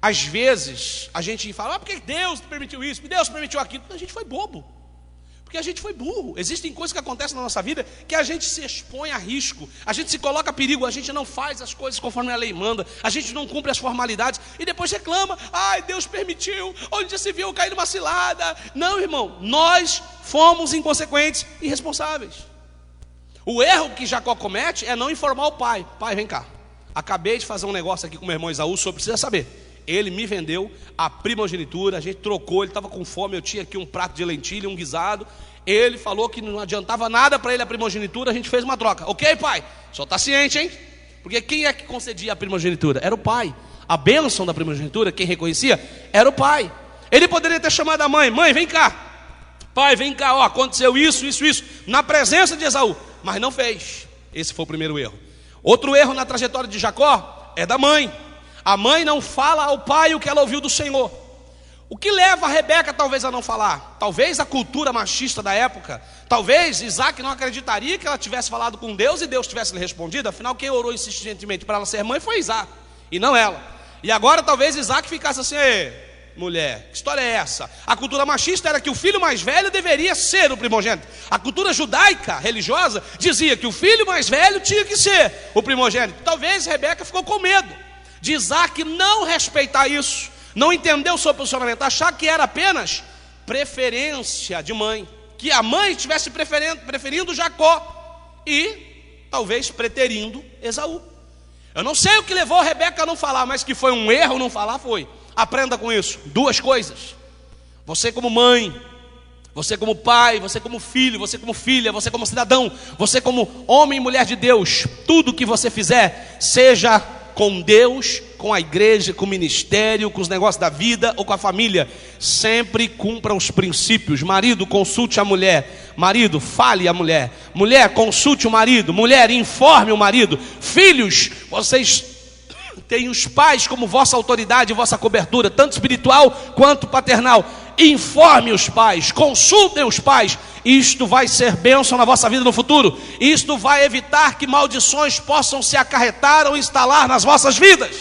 Às vezes a gente fala: por que Deus permitiu isso? Deus permitiu aquilo? A gente foi bobo, porque a gente foi burro. Existem coisas que acontecem na nossa vida que a gente se expõe a risco, a gente se coloca a perigo, a gente não faz as coisas conforme a lei manda, a gente não cumpre as formalidades e depois reclama: ai, Deus permitiu, onde já se viu cair numa cilada. Não, irmão, nós fomos inconsequentes e irresponsáveis. O erro que Jacó comete é não informar o pai: pai, vem cá, acabei de fazer um negócio aqui com meu irmão Esaú, o senhor precisa saber. Ele me vendeu a primogenitura, a gente trocou, ele estava com fome, eu tinha aqui um prato de lentilha, um guisado. Ele falou que não adiantava nada para ele a primogenitura, a gente fez uma troca. Ok, pai? O senhor está ciente, hein? Porque quem é que concedia a primogenitura? Era o pai. A bênção da primogenitura, quem reconhecia, era o pai. Ele poderia ter chamado a mãe: mãe, vem cá. Pai, vem cá, ó, aconteceu isso, na presença de Esaú. Mas não fez. Esse foi o primeiro erro. Outro erro na trajetória de Jacó é da mãe. A mãe não fala ao pai o que ela ouviu do Senhor. O que leva a Rebeca talvez a não falar? Talvez a cultura machista da época. Talvez Isaac não acreditaria que ela tivesse falado com Deus e Deus tivesse lhe respondido. Afinal, quem orou insistentemente para ela ser mãe foi Isaac, e não ela. E agora talvez Isaac ficasse assim: mulher, que história é essa? A cultura machista era que o filho mais velho deveria ser o primogênito. A cultura judaica, religiosa, dizia que o filho mais velho tinha que ser o primogênito. Talvez Rebeca ficou com medo de Isaac não respeitar isso, não entender o seu posicionamento, achar que era apenas preferência de mãe, que a mãe estivesse preferindo Jacó e talvez preterindo Esaú. Eu não sei o que levou a Rebeca a não falar, mas que foi um erro não falar, foi. Aprenda com isso, duas coisas: você como mãe, você como pai, você como filho, você como filha, você como cidadão, você como homem e mulher de Deus, tudo que você fizer, seja com Deus, com a igreja, com o ministério, com os negócios da vida ou com a família, sempre cumpra os princípios. Marido, consulte a mulher. Marido, fale a mulher. Mulher, consulte o marido. Mulher, informe o marido. Filhos, vocês têm os pais como vossa autoridade, vossa cobertura, tanto espiritual quanto paternal. Informe os pais, consultem os pais. Isto vai ser bênção na vossa vida no futuro. Isto vai evitar que maldições possam se acarretar ou instalar nas vossas vidas.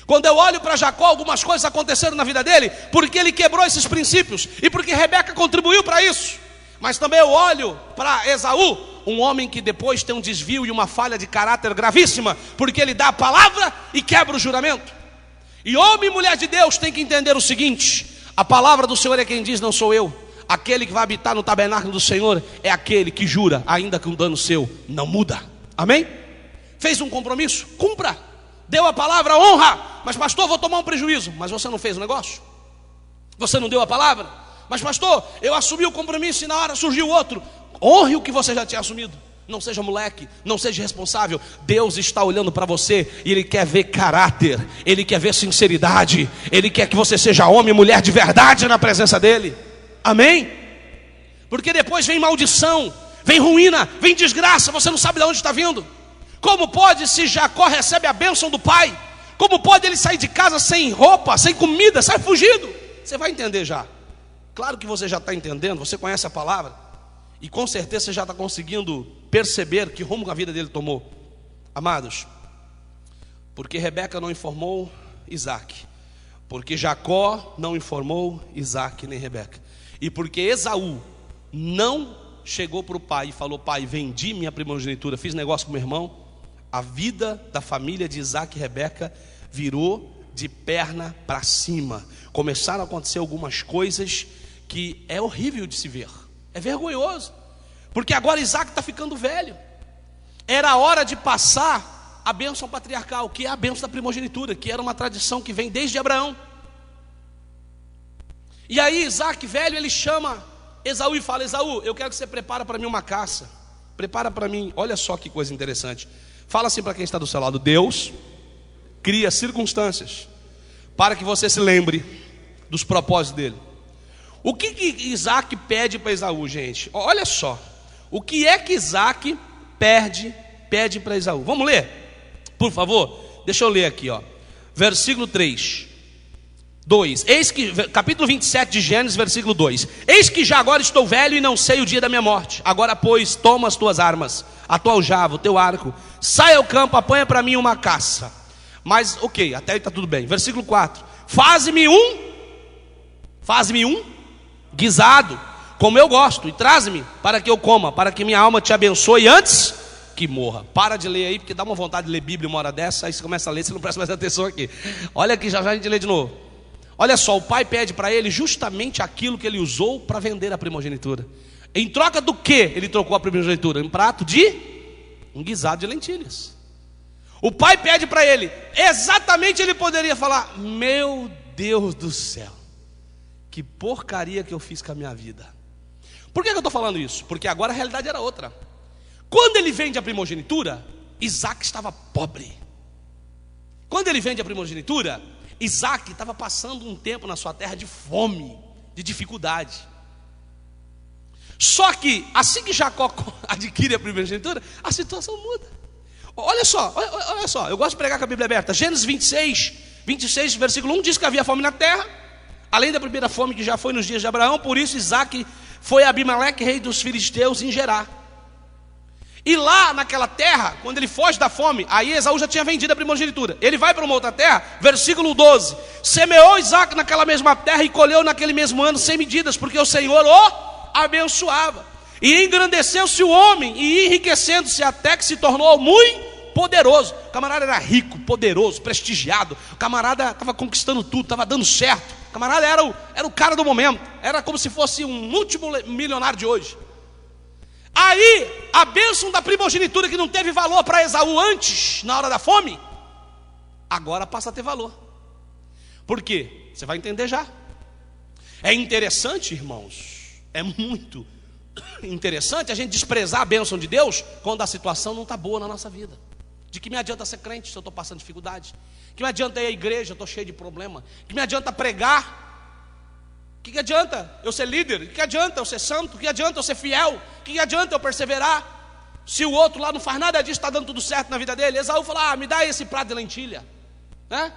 Quando eu olho para Jacó, algumas coisas aconteceram na vida dele porque ele quebrou esses princípios e porque Rebeca contribuiu para isso. Mas também eu olho para Esaú, um homem que depois tem um desvio e uma falha de caráter gravíssima, porque ele dá a palavra e quebra o juramento. E homem e mulher de Deus tem que entender o seguinte: a palavra do Senhor é quem diz, não sou eu. Aquele que vai habitar no tabernáculo do Senhor é aquele que jura, ainda que um dano seu não muda. Amém? Fez um compromisso? Cumpra. Deu a palavra, honra. Mas pastor, vou tomar um prejuízo. Mas você não fez o negócio? Você não deu a palavra? Mas pastor, eu assumi o compromisso e na hora surgiu outro. Honre o que você já tinha assumido. Não seja moleque, não seja irresponsável. Deus está olhando para você e Ele quer ver caráter, Ele quer ver sinceridade, Ele quer que você seja homem e mulher de verdade na presença dEle. Amém? Porque depois vem maldição, vem ruína, vem desgraça, você não sabe de onde está vindo. Como pode, se Jacó recebe a bênção do pai, como pode ele sair de casa sem roupa, sem comida, sai fugido? Você vai entender já. Claro que você já está entendendo, você conhece a palavra, e com certeza você já está conseguindo perceber que rumo a vida dele tomou. Amados, porque Rebeca não informou Isaac, porque Jacó não informou Isaac nem Rebeca, e porque Esaú não chegou para o pai e falou: pai, vendi minha primogenitura, fiz negócio com meu irmão, a vida da família de Isaac e Rebeca virou de perna para cima. Começaram a acontecer algumas coisas que é horrível de se ver, é vergonhoso, porque agora Isaac está ficando velho. Era a hora de passar a bênção patriarcal, que é a bênção da primogenitura, que era uma tradição que vem desde Abraão. E aí Isaac velho, ele chama Esaú e fala: Esaú, eu quero que você prepare para mim uma caça. Prepara para mim, olha só que coisa interessante. Fala assim para quem está do seu lado: Deus cria circunstâncias para que você se lembre dos propósitos dele. O que Isaac pede para Esaú, gente? Olha só, o que é que Isaac pede para Esaú? Vamos ler, por favor. Deixa eu ler aqui, ó. Versículo 3, 2. Capítulo 27 de Gênesis, versículo 2. Eis que já agora estou velho e não sei o dia da minha morte. Agora, pois, toma as tuas armas, a tua aljava, o teu arco, sai ao campo, apanha para mim uma caça. Mas, ok, até aí está tudo bem. Versículo 4. Faze-me um guisado, como eu gosto, e traz-me para que eu coma, para que minha alma te abençoe antes que morra. Para de ler aí, porque dá uma vontade de ler Bíblia uma hora dessa. Aí você começa a ler, você não presta mais atenção aqui. Olha aqui, já a gente lê de novo. Olha só, o pai pede para ele justamente aquilo que ele usou para vender a primogenitura. Em troca do que ele trocou a primogenitura? Um prato de um guisado de lentilhas. O pai pede para ele, exatamente, ele poderia falar: meu Deus do céu, que porcaria que eu fiz com a minha vida. Por que eu estou falando isso? Porque agora a realidade era outra. Quando ele vende a primogenitura, Isaac estava pobre. Quando ele vende a primogenitura, Isaac estava passando um tempo na sua terra de fome, de dificuldade. Só que assim que Jacó adquire a primogenitura, a situação muda. Olha só, eu gosto de pregar com a Bíblia aberta. Gênesis 26, versículo 1 diz que havia fome na terra. além da primeira fome que já foi nos dias de Abraão. Por isso Isaque foi a Abimeleque, rei dos filisteus, em Gerar. E lá naquela terra, quando ele foge da fome, aí Esaú já tinha vendido a primogenitura. Ele vai para uma outra terra, versículo 12: semeou Isaque naquela mesma terra e colheu naquele mesmo ano sem medidas, porque o Senhor o abençoava. E engrandeceu-se o homem, e enriquecendo-se até que se tornou muito poderoso. O camarada era rico, poderoso, prestigiado. O camarada estava conquistando tudo, estava dando certo. O camarada era o cara do momento. Era como se fosse um multimilionário de hoje. Aí, a bênção da primogenitura, que não teve valor para Esaú antes, na hora da fome, agora passa a ter valor. Por quê? Você vai entender já. É interessante, irmãos, é muito interessante a gente desprezar a bênção de Deus quando a situação não está boa na nossa vida. De que me adianta ser crente se eu estou passando dificuldade? Que me adianta ir à igreja, eu estou cheio de problema? Que me adianta pregar? Que adianta eu ser líder? Que adianta eu ser santo? Que adianta eu ser fiel? Que adianta eu perseverar? Se o outro lá não faz nada disso, está dando tudo certo na vida dele. Esaú fala: me dá esse prato de lentilha, né?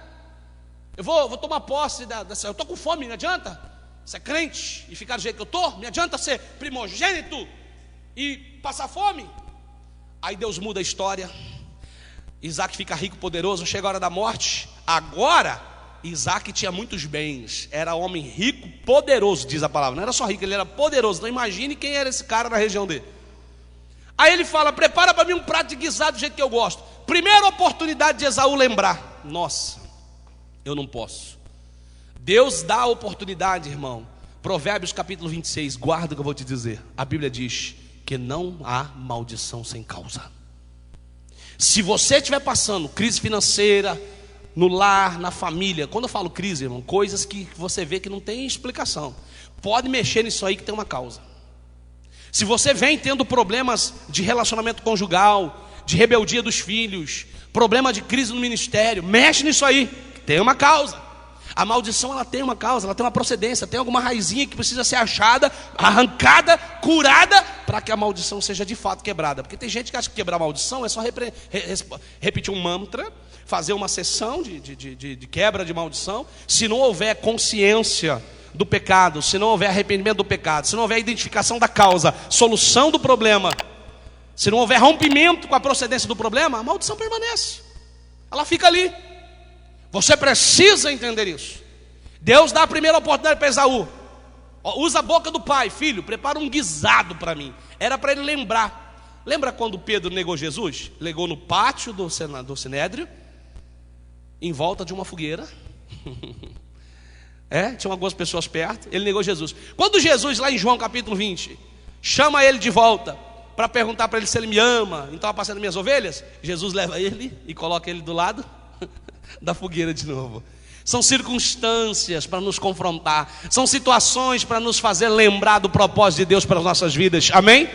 Eu vou tomar posse dessa. Eu estou com fome, não adianta ser crente e ficar do jeito que eu estou? Me adianta ser primogênito e passar fome? Aí Deus muda a história. Isaque fica rico, poderoso, chega a hora da morte. Agora Isaque tinha muitos bens, era homem rico, poderoso, diz a palavra. Não era só rico, ele era poderoso. Então imagine quem era esse cara na região dele. Aí ele fala: prepara para mim um prato de guisado do jeito que eu gosto. Primeira oportunidade de Esaú lembrar: nossa, eu não posso. Deus dá a oportunidade, irmão. Provérbios capítulo 26, guarda o que eu vou te dizer. A Bíblia diz que não há maldição sem causa. Se você estiver passando crise financeira, no lar, na família. Quando eu falo crise, irmão, coisas que você vê que não tem explicação, pode mexer nisso aí que tem uma causa. Se você vem tendo problemas de relacionamento conjugal, de rebeldia dos filhos, problema de crise no ministério, mexe nisso aí, que tem uma causa. A maldição, ela tem uma causa, ela tem uma procedência, tem alguma raizinha que precisa ser achada, arrancada, curada, para que a maldição seja de fato quebrada. Porque tem gente que acha que quebrar a maldição é só repetir um mantra, fazer uma sessão de quebra de maldição. Se não houver consciência do pecado, se não houver arrependimento do pecado, se não houver identificação da causa, solução do problema, se não houver rompimento com a procedência do problema, a maldição permanece, ela fica ali. Você precisa entender isso. Deus dá a primeira oportunidade para Esaú. Usa a boca do pai: filho, prepara um guisado para mim. Era para ele lembrar. Lembra quando Pedro negou Jesus? Negou no pátio do Sinédrio, em volta de uma fogueira. Tinham algumas pessoas perto. Ele negou Jesus. Quando Jesus, lá em João capítulo 20, chama ele de volta para perguntar para ele se ele me ama, então estava passando minhas ovelhas, Jesus leva ele e coloca ele do lado da fogueira de novo. São circunstâncias para nos confrontar, são situações para nos fazer lembrar do propósito de Deus para as nossas vidas. Amém?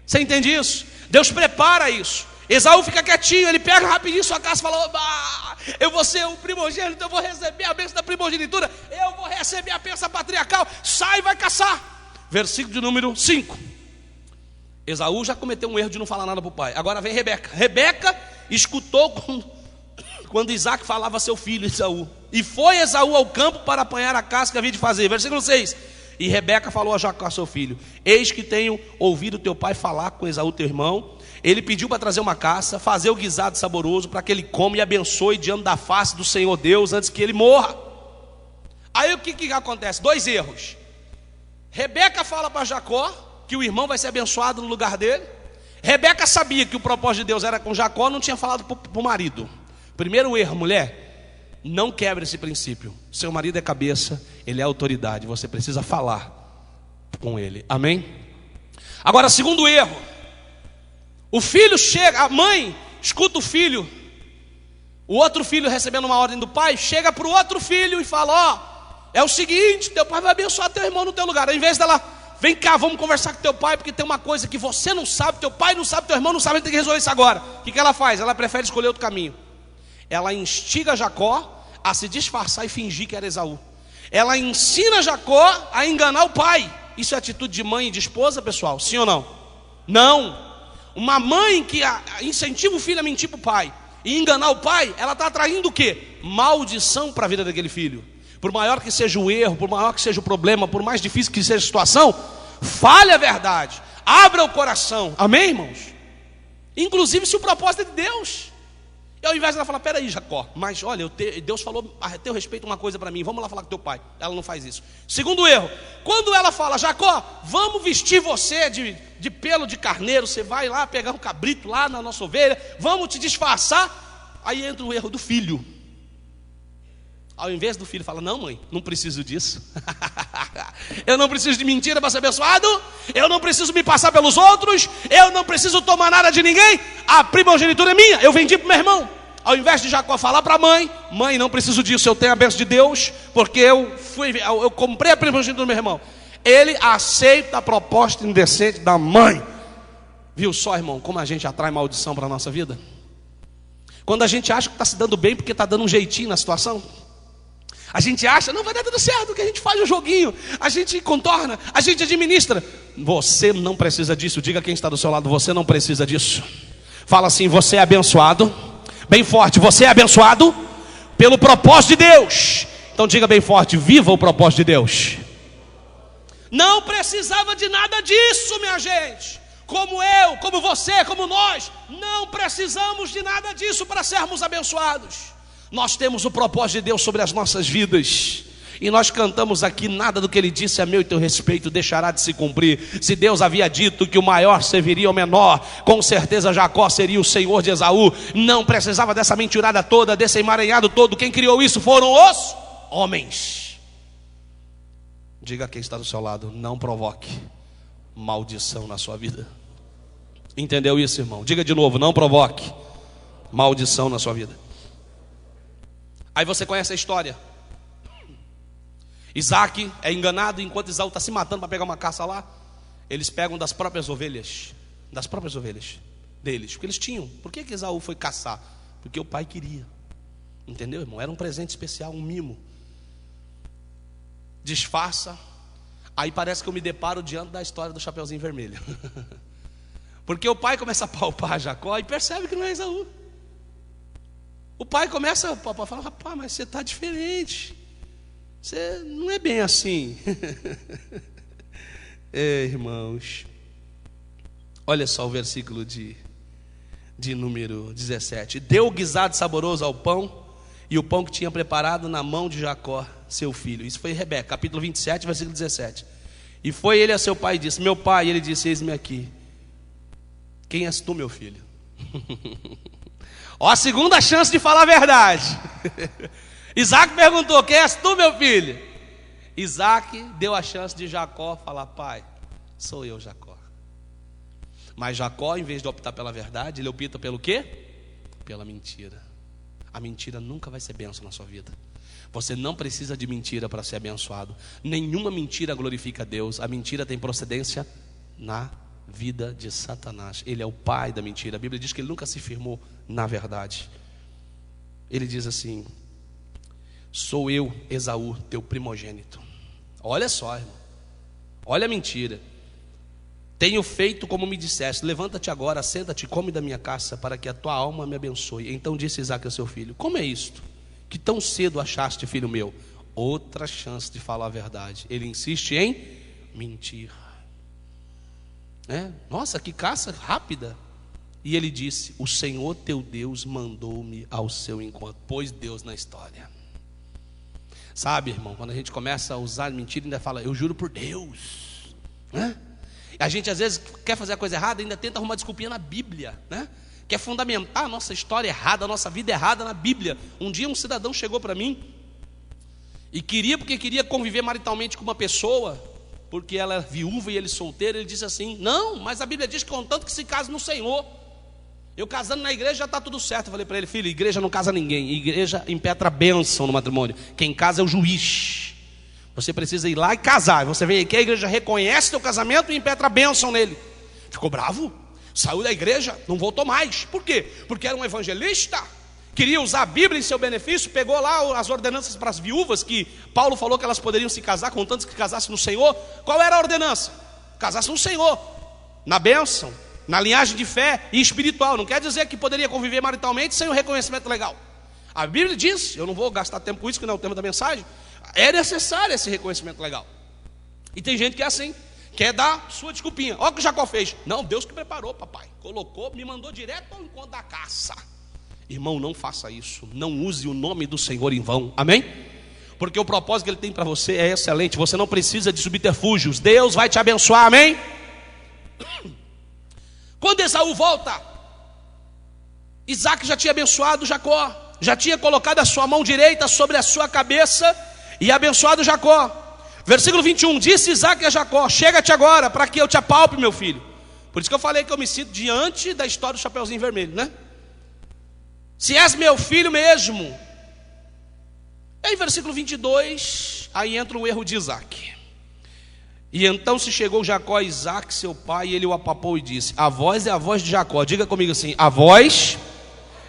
Você entende isso? Deus prepara isso. Esaú fica quietinho, ele pega rapidinho sua casa e fala: eu vou ser o primogênito, eu vou receber a bênção da primogenitura, eu vou receber a bênção patriarcal. Sai e vai caçar. Versículo de número 5. Esaú já cometeu um erro de não falar nada para o pai. Agora vem Rebeca. Rebeca escutou quando Isaque falava a seu filho Esaú. E foi Esaú ao campo para apanhar a caça que havia de fazer. Versículo 6. E Rebeca falou a Jacó, seu filho: eis que tenho ouvido teu pai falar com Esaú teu irmão. Ele pediu para trazer uma caça, fazer o guisado saboroso, para que ele coma e abençoe diante da face do Senhor Deus, antes que ele morra. Aí o que acontece? 2 erros. Rebeca fala para Jacó que o irmão vai ser abençoado no lugar dele. Rebeca sabia que o propósito de Deus era com Jacó, não tinha falado para o marido. Primeiro erro, mulher, não quebre esse princípio. Seu marido é cabeça, ele é autoridade, você precisa falar com ele. Amém? Agora, segundo erro, o filho chega, a mãe escuta o filho, o outro filho recebendo uma ordem do pai, chega para o outro filho e fala: é o seguinte, teu pai vai abençoar teu irmão no teu lugar. Ao invés dela: vem cá, vamos conversar com teu pai, porque tem uma coisa que você não sabe, teu pai não sabe, teu irmão não sabe, ele tem que resolver isso agora. O que ela faz? Ela prefere escolher outro caminho. Ela instiga Jacó a se disfarçar e fingir que era Esaú. Ela ensina Jacó a enganar o pai. Isso é atitude de mãe e de esposa, pessoal? Sim ou não? Não. Uma mãe que incentiva o filho a mentir para o pai e enganar o pai, ela está atraindo o quê? Maldição para a vida daquele filho. Por maior que seja o erro, por maior que seja o problema, por mais difícil que seja a situação, fale a verdade, abra o coração, amém, irmãos? Inclusive se o propósito é de Deus. E ao invés de ela falar, peraí, Jacó, mas olha, Deus falou a teu respeito uma coisa para mim, vamos lá falar com teu pai. Ela não faz isso. Segundo erro, quando ela fala, Jacó, vamos vestir você de pelo de carneiro, você vai lá pegar um cabrito lá na nossa ovelha, vamos te disfarçar. Aí entra o erro do filho. Ao invés do filho fala, não mãe, não preciso disso. Eu não preciso de mentira para ser abençoado, eu não preciso me passar pelos outros, eu não preciso tomar nada de ninguém, a primogenitura é minha, eu vendi para o meu irmão. Ao invés de Jacó falar para a mãe, mãe, não preciso disso, eu tenho a bênção de Deus, porque eu comprei a primogenitura do meu irmão. Ele aceita a proposta indecente da mãe. Viu só, irmão, como a gente atrai maldição para a nossa vida? Quando a gente acha que está se dando bem porque está dando um jeitinho na situação, a gente acha, não vai dar tudo certo, que a gente faz o joguinho, a gente contorna, a gente administra. Você não precisa disso. Diga quem está do seu lado, você não precisa disso. Fala assim, você é abençoado. Bem forte, você é abençoado pelo propósito de Deus. Então diga bem forte, viva o propósito de Deus. Não precisava de nada disso, minha gente. Como eu, como você, como nós, não precisamos de nada disso para sermos abençoados. Nós temos o propósito de Deus sobre as nossas vidas. E nós cantamos aqui, nada do que ele disse a meu e teu respeito deixará de se cumprir. Se Deus havia dito que o maior serviria ao menor, com certeza Jacó seria o senhor de Esaú. Não precisava dessa mentirada toda, desse emaranhado todo. Quem criou isso foram os homens. Diga a quem está do seu lado, não provoque maldição na sua vida. Entendeu isso, irmão? Diga de novo, não provoque maldição na sua vida. Aí você conhece a história. Isaac é enganado enquanto Esaú está se matando para pegar uma caça lá. Eles pegam das próprias ovelhas deles, porque eles tinham. Por que Esaú foi caçar? Porque o pai queria. Entendeu, irmão? Era um presente especial, um mimo. Disfarça. Aí parece que eu me deparo diante da história do Chapeuzinho Vermelho. Porque o pai começa a palpar Jacó e percebe que não é Esaú. O pai começa a falar, rapaz, mas você está diferente. Você não é bem assim. Irmãos. Olha só o versículo de número 17. Deu o guisado saboroso ao pão, e o pão que tinha preparado na mão de Jacó, seu filho. Isso foi Rebeca, capítulo 27, versículo 17. E foi ele a seu pai e disse, meu pai, e ele disse, eis-me aqui. Quem és tu, meu filho? Ó, a segunda chance de falar a verdade. Isaac perguntou, quem és tu, meu filho? Isaac deu a chance de Jacó falar, pai, sou eu, Jacó. Mas Jacó, em vez de optar pela verdade, ele opta pelo quê? Pela mentira. A mentira nunca vai ser bênção na sua vida. Você não precisa de mentira para ser abençoado. Nenhuma mentira glorifica a Deus. A mentira tem procedência na vida de Satanás. Ele é o pai da mentira. A Bíblia diz que ele nunca se firmou na verdade. Ele diz assim, sou eu, Esaú, teu primogênito. Olha só, irmão. Olha a mentira. Tenho feito como me disseste, levanta-te agora, senta-te, come da minha caça, para que a tua alma me abençoe. Então disse Isaque ao seu filho, como é isto? Que tão cedo achaste, filho meu? Outra chance de falar a verdade. Ele insiste em mentir. Nossa, que caça rápida. E ele disse, o Senhor teu Deus mandou-me ao seu encontro. Pôs Deus na história. Sabe, irmão, quando a gente começa a usar mentira, ainda fala, eu juro por Deus, né? A gente às vezes quer fazer a coisa errada, ainda tenta arrumar desculpinha na Bíblia, né? Quer fundamentar a nossa história errada, a nossa vida errada na Bíblia. Um dia um cidadão chegou para mim e porque queria conviver maritalmente com uma pessoa, porque ela é viúva e ele solteiro. Ele disse assim, não, mas a Bíblia diz que contanto que se case no Senhor. Eu casando na igreja já está tudo certo. Eu falei para ele, filho, igreja não casa ninguém, igreja impetra bênção no matrimônio. Quem casa é o juiz. Você precisa ir lá e casar. Você vem aqui, a igreja reconhece teu casamento e impetra bênção nele. Ficou bravo, saiu da igreja, não voltou mais. Por quê? Porque era um evangelista, queria usar a Bíblia em seu benefício. Pegou lá as ordenanças para as viúvas, que Paulo falou que elas poderiam se casar, contanto que casassem no Senhor. Qual era a ordenança? Casasse no Senhor, na bênção, na linhagem de fé e espiritual. Não quer dizer que poderia conviver maritalmente sem o reconhecimento legal. A Bíblia diz, eu não vou gastar tempo com isso, que não é o tema da mensagem. É necessário esse reconhecimento legal. E tem gente que é assim, quer dar sua desculpinha. Olha o que Jacó fez. Não, Deus que preparou, papai. Colocou, me mandou direto ao encontro da caça. Irmão, não faça isso. Não use o nome do Senhor em vão. Amém? Porque o propósito que Ele tem para você é excelente. Você não precisa de subterfúgios. Deus vai te abençoar. Amém? Quando Esaú volta, Isaac já tinha abençoado Jacó. Já tinha colocado a sua mão direita sobre a sua cabeça e abençoado Jacó. Versículo 21, disse Isaac a Jacó: chega-te agora, para que eu te apalpe, meu filho. Por isso que eu falei que eu me sinto diante da história do Chapeuzinho Vermelho, né? Se és meu filho mesmo. Aí versículo 22, aí entra o erro de Isaac. E então se chegou Jacó a Isaac, seu pai, e ele o apalpou e disse: a voz é a voz de Jacó. Diga comigo assim: a voz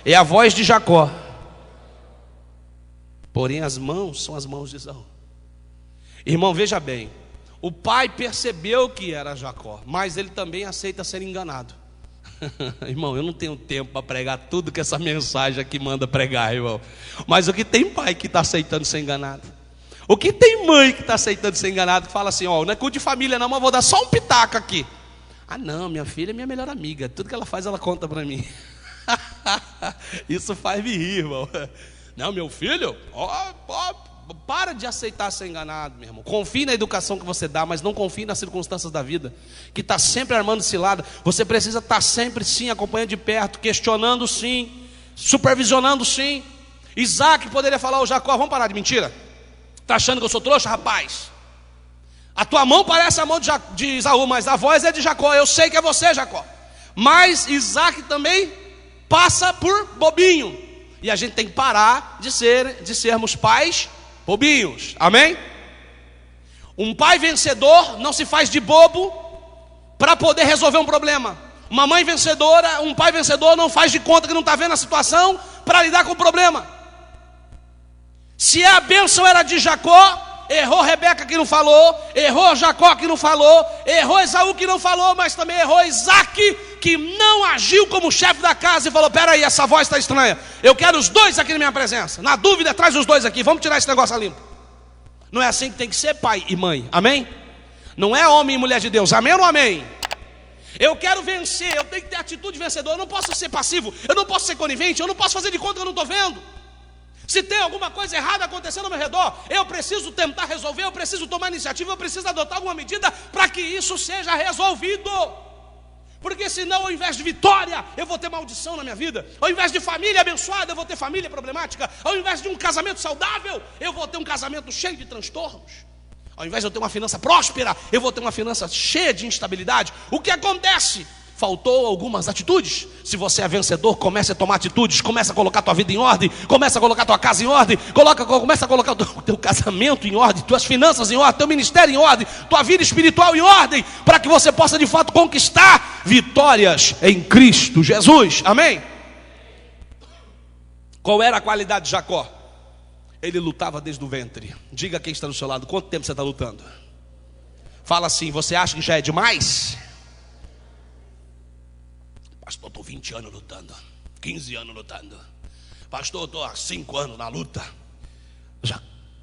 é a voz de Jacó, porém as mãos são as mãos de Esaú. Irmão, veja bem, o pai percebeu que era Jacó, mas ele também aceita ser enganado. Irmão, eu não tenho tempo para pregar tudo que essa mensagem aqui manda pregar, irmão. Mas o que tem pai que está aceitando ser enganado? O que tem mãe que está aceitando ser enganado, que fala assim: ó, não é culto de família não, mas vou dar só um pitaco aqui. Ah não, minha filha é minha melhor amiga, tudo que ela faz ela conta para mim. Isso faz me rir, irmão. Não, meu filho, para de aceitar ser enganado, meu irmão. Confie na educação que você dá, mas não confie nas circunstâncias da vida, que está sempre armando cilada. Você precisa estar sempre sim, acompanhando de perto, questionando sim, supervisionando sim. Isaac poderia falar ao Jacó: vamos parar de mentira? Está achando que eu sou trouxa, rapaz? A tua mão parece a mão de Esaú, mas a voz é de Jacó. Eu sei que é você, Jacó. Mas Isaac também passa por bobinho. E a gente tem que parar de sermos pais bobinhos. Amém? Um pai vencedor não se faz de bobo para poder resolver um problema. Uma mãe vencedora, um pai vencedor não faz de conta que não está vendo a situação para lidar com o problema. Se a bênção era de Jacó, errou Rebeca que não falou, errou Jacó que não falou, errou Esaú que não falou, mas também errou Isaac, que não agiu como chefe da casa e falou: peraí, essa voz está estranha, eu quero os dois aqui na minha presença. Na dúvida, traz os dois aqui, vamos tirar esse negócio a limpo. Não é assim que tem que ser pai e mãe, amém? Não é homem e mulher de Deus, amém ou não amém? Eu quero vencer, eu tenho que ter atitude vencedora, eu não posso ser passivo, eu não posso ser conivente, eu não posso fazer de conta que eu não estou vendo. Se tem alguma coisa errada acontecendo ao meu redor, eu preciso tentar resolver, eu preciso tomar iniciativa, eu preciso adotar alguma medida para que isso seja resolvido. Porque senão, ao invés de vitória, eu vou ter maldição na minha vida. Ao invés de família abençoada, eu vou ter família problemática. Ao invés de um casamento saudável, eu vou ter um casamento cheio de transtornos. Ao invés de eu ter uma finança próspera, eu vou ter uma finança cheia de instabilidade. O que acontece? Faltou algumas atitudes. Se você é vencedor, comece a tomar atitudes. Comece a colocar a tua vida em ordem. Comece a colocar a tua casa em ordem. Comece a colocar o teu casamento em ordem, tuas finanças em ordem, teu ministério em ordem, tua vida espiritual em ordem, para que você possa de fato conquistar vitórias em Cristo Jesus. Amém? Qual era a qualidade de Jacó? Ele lutava desde o ventre. Diga quem está do seu lado: quanto tempo você está lutando? Fala assim: você acha que já é demais? Pastor, estou 20 anos lutando, 15 anos lutando. Pastor, estou há 5 anos na luta.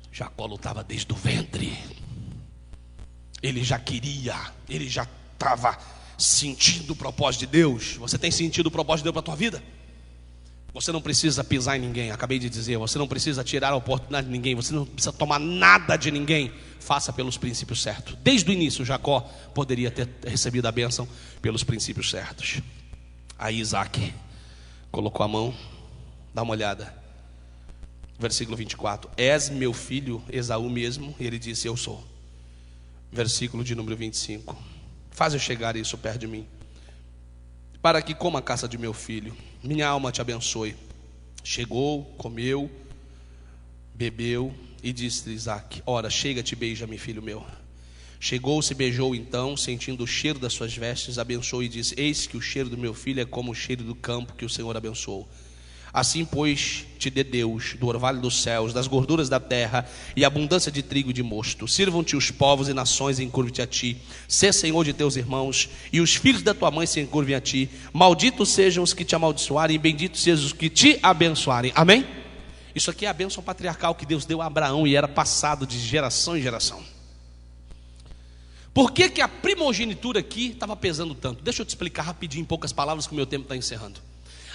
Jacó lutava desde o ventre. Ele já queria, ele já estava sentindo o propósito de Deus. Você tem sentido o propósito de Deus para a tua vida? Você não precisa pisar em ninguém, acabei de dizer. Você não precisa tirar a oportunidade de ninguém. Você não precisa tomar nada de ninguém. Faça pelos princípios certos. Desde o início, Jacó poderia ter recebido a bênção pelos princípios certos. Aí Isaac colocou a mão, dá uma olhada, versículo 24: és meu filho Esaú mesmo? E ele disse: eu sou. Versículo de número 25: faz eu chegar isso perto de mim, para que coma a caça de meu filho, minha alma te abençoe. Chegou, comeu, bebeu e disse Isaac: ora, chega-te, beija-me, filho meu. Chegou-se, beijou então, sentindo o cheiro das suas vestes, abençoou e disse: eis que o cheiro do meu filho é como o cheiro do campo que o Senhor abençoou. Assim, pois, te dê Deus do orvalho dos céus, das gorduras da terra e abundância de trigo e de mosto. Sirvam-te os povos e nações e encurve-te a ti. Sê senhor de teus irmãos, e os filhos da tua mãe se encurvem a ti. Malditos sejam os que te amaldiçoarem, e benditos sejam os que te abençoarem. Amém? Isso aqui é a bênção patriarcal que Deus deu a Abraão e era passado de geração em geração. Por que a primogenitura aqui estava pesando tanto? Deixa eu te explicar rapidinho, em poucas palavras, que o meu tempo está encerrando.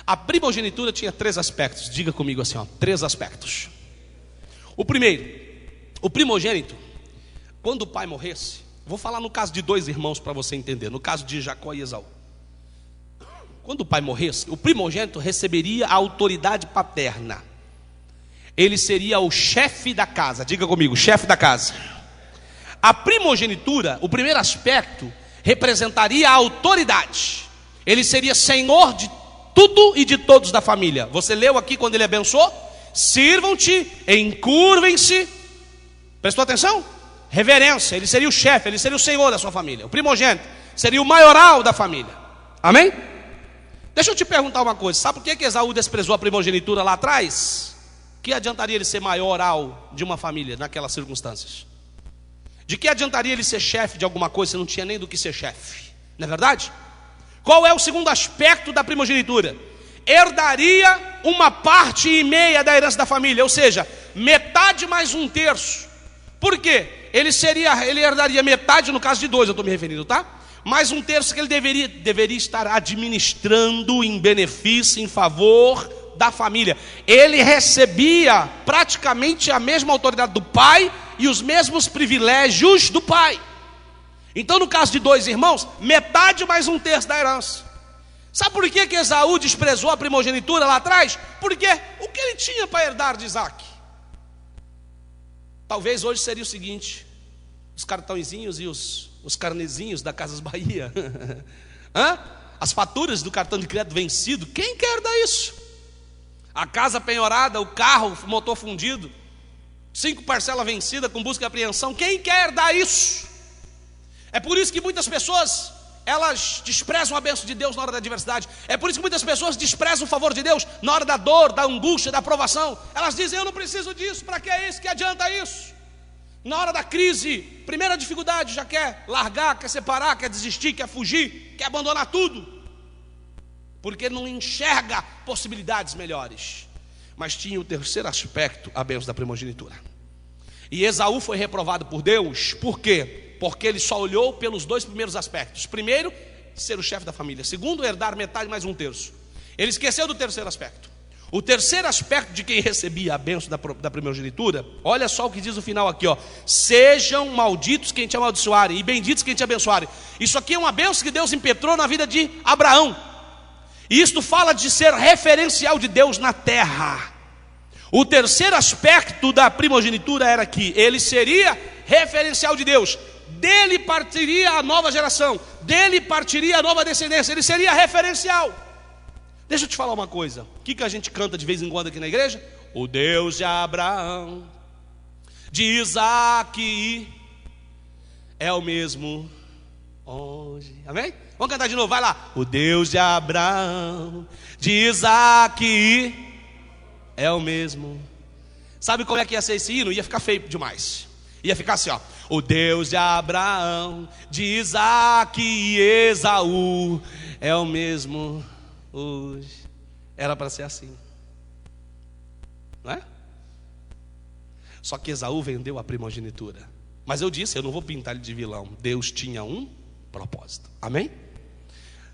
A primogenitura tinha 3 aspectos. Diga comigo assim, 3 aspectos. O primeiro, o primogênito, quando o pai morresse, vou falar no caso de 2 irmãos para você entender, no caso de Jacó e Esaú. Quando o pai morresse, o primogênito receberia a autoridade paterna. Ele seria o chefe da casa. Diga comigo, chefe da casa. A primogenitura, o primeiro aspecto, representaria a autoridade. Ele seria senhor de tudo e de todos da família. Você leu aqui quando ele abençoou? Sirvam-te, encurvem-se. Prestou atenção? Reverência. Ele seria o chefe, ele seria o senhor da sua família. O primogênito seria o maioral da família. Amém? Deixa eu te perguntar uma coisa. Sabe por que Esaú desprezou a primogenitura lá atrás? Que adiantaria ele ser maioral de uma família naquelas circunstâncias? De que adiantaria ele ser chefe de alguma coisa se não tinha nem do que ser chefe? Não é verdade? Qual é o segundo aspecto da primogenitura? Herdaria 1/2 da herança da família, ou seja, metade mais 1/3. Por quê? Ele herdaria metade, no caso de 2, eu estou me referindo, tá? Mais 1/3 que ele deveria estar administrando em benefício, em favor da família. Ele recebia praticamente a mesma autoridade do pai e os mesmos privilégios do pai. Então, no caso de 2 irmãos, metade mais 1/3 da herança. Sabe por que Esaú desprezou a primogenitura lá atrás? Porque o que ele tinha para herdar de Isaac? Talvez hoje seria o seguinte: os cartõezinhos e os carnezinhos da Casas Bahia. As faturas do cartão de crédito vencido. Quem quer herdar isso? A casa penhorada, o carro, o motor fundido, 5 parcelas vencidas com busca e apreensão. Quem quer herdar isso? É por isso que muitas pessoas, elas desprezam a bênção de Deus na hora da adversidade. É por isso que muitas pessoas desprezam o favor de Deus na hora da dor, da angústia, da provação. Elas dizem: eu não preciso disso, para que é isso? Que adianta isso? Na hora da crise, primeira dificuldade, já quer largar, quer separar, quer desistir, quer fugir, quer abandonar tudo, porque não enxerga possibilidades melhores. Mas tinha o terceiro aspecto, a bênção da primogenitura. E Esaú foi reprovado por Deus. Por quê? Porque ele só olhou pelos 2 primeiros aspectos. Primeiro, ser o chefe da família. Segundo, herdar metade mais 1/3. Ele esqueceu do terceiro aspecto. O terceiro aspecto de quem recebia a bênção da primogenitura, olha só o que diz o final aqui, sejam malditos quem te amaldiçoarem e benditos quem te abençoarem. Isso aqui é uma bênção que Deus impetrou na vida de Abraão. E isto fala de ser referencial de Deus na terra. O terceiro aspecto da primogenitura era que ele seria referencial de Deus. Dele partiria a nova geração, dele partiria a nova descendência. Ele seria referencial. Deixa eu te falar uma coisa. O que a gente canta de vez em quando aqui na igreja? O Deus de Abraão, de Isaac, é o mesmo hoje. Amém? Vamos cantar de novo, vai lá. O Deus de Abraão, de Isaac, é o mesmo. Sabe como é que ia ser esse hino? Ia ficar feio demais. Ia ficar assim, o Deus de Abraão, de Isaac e Esaú, é o mesmo hoje. Era para ser assim, não é? Só que Esaú vendeu a primogenitura. Mas eu disse, eu não vou pintar ele de vilão. Deus tinha um propósito, amém?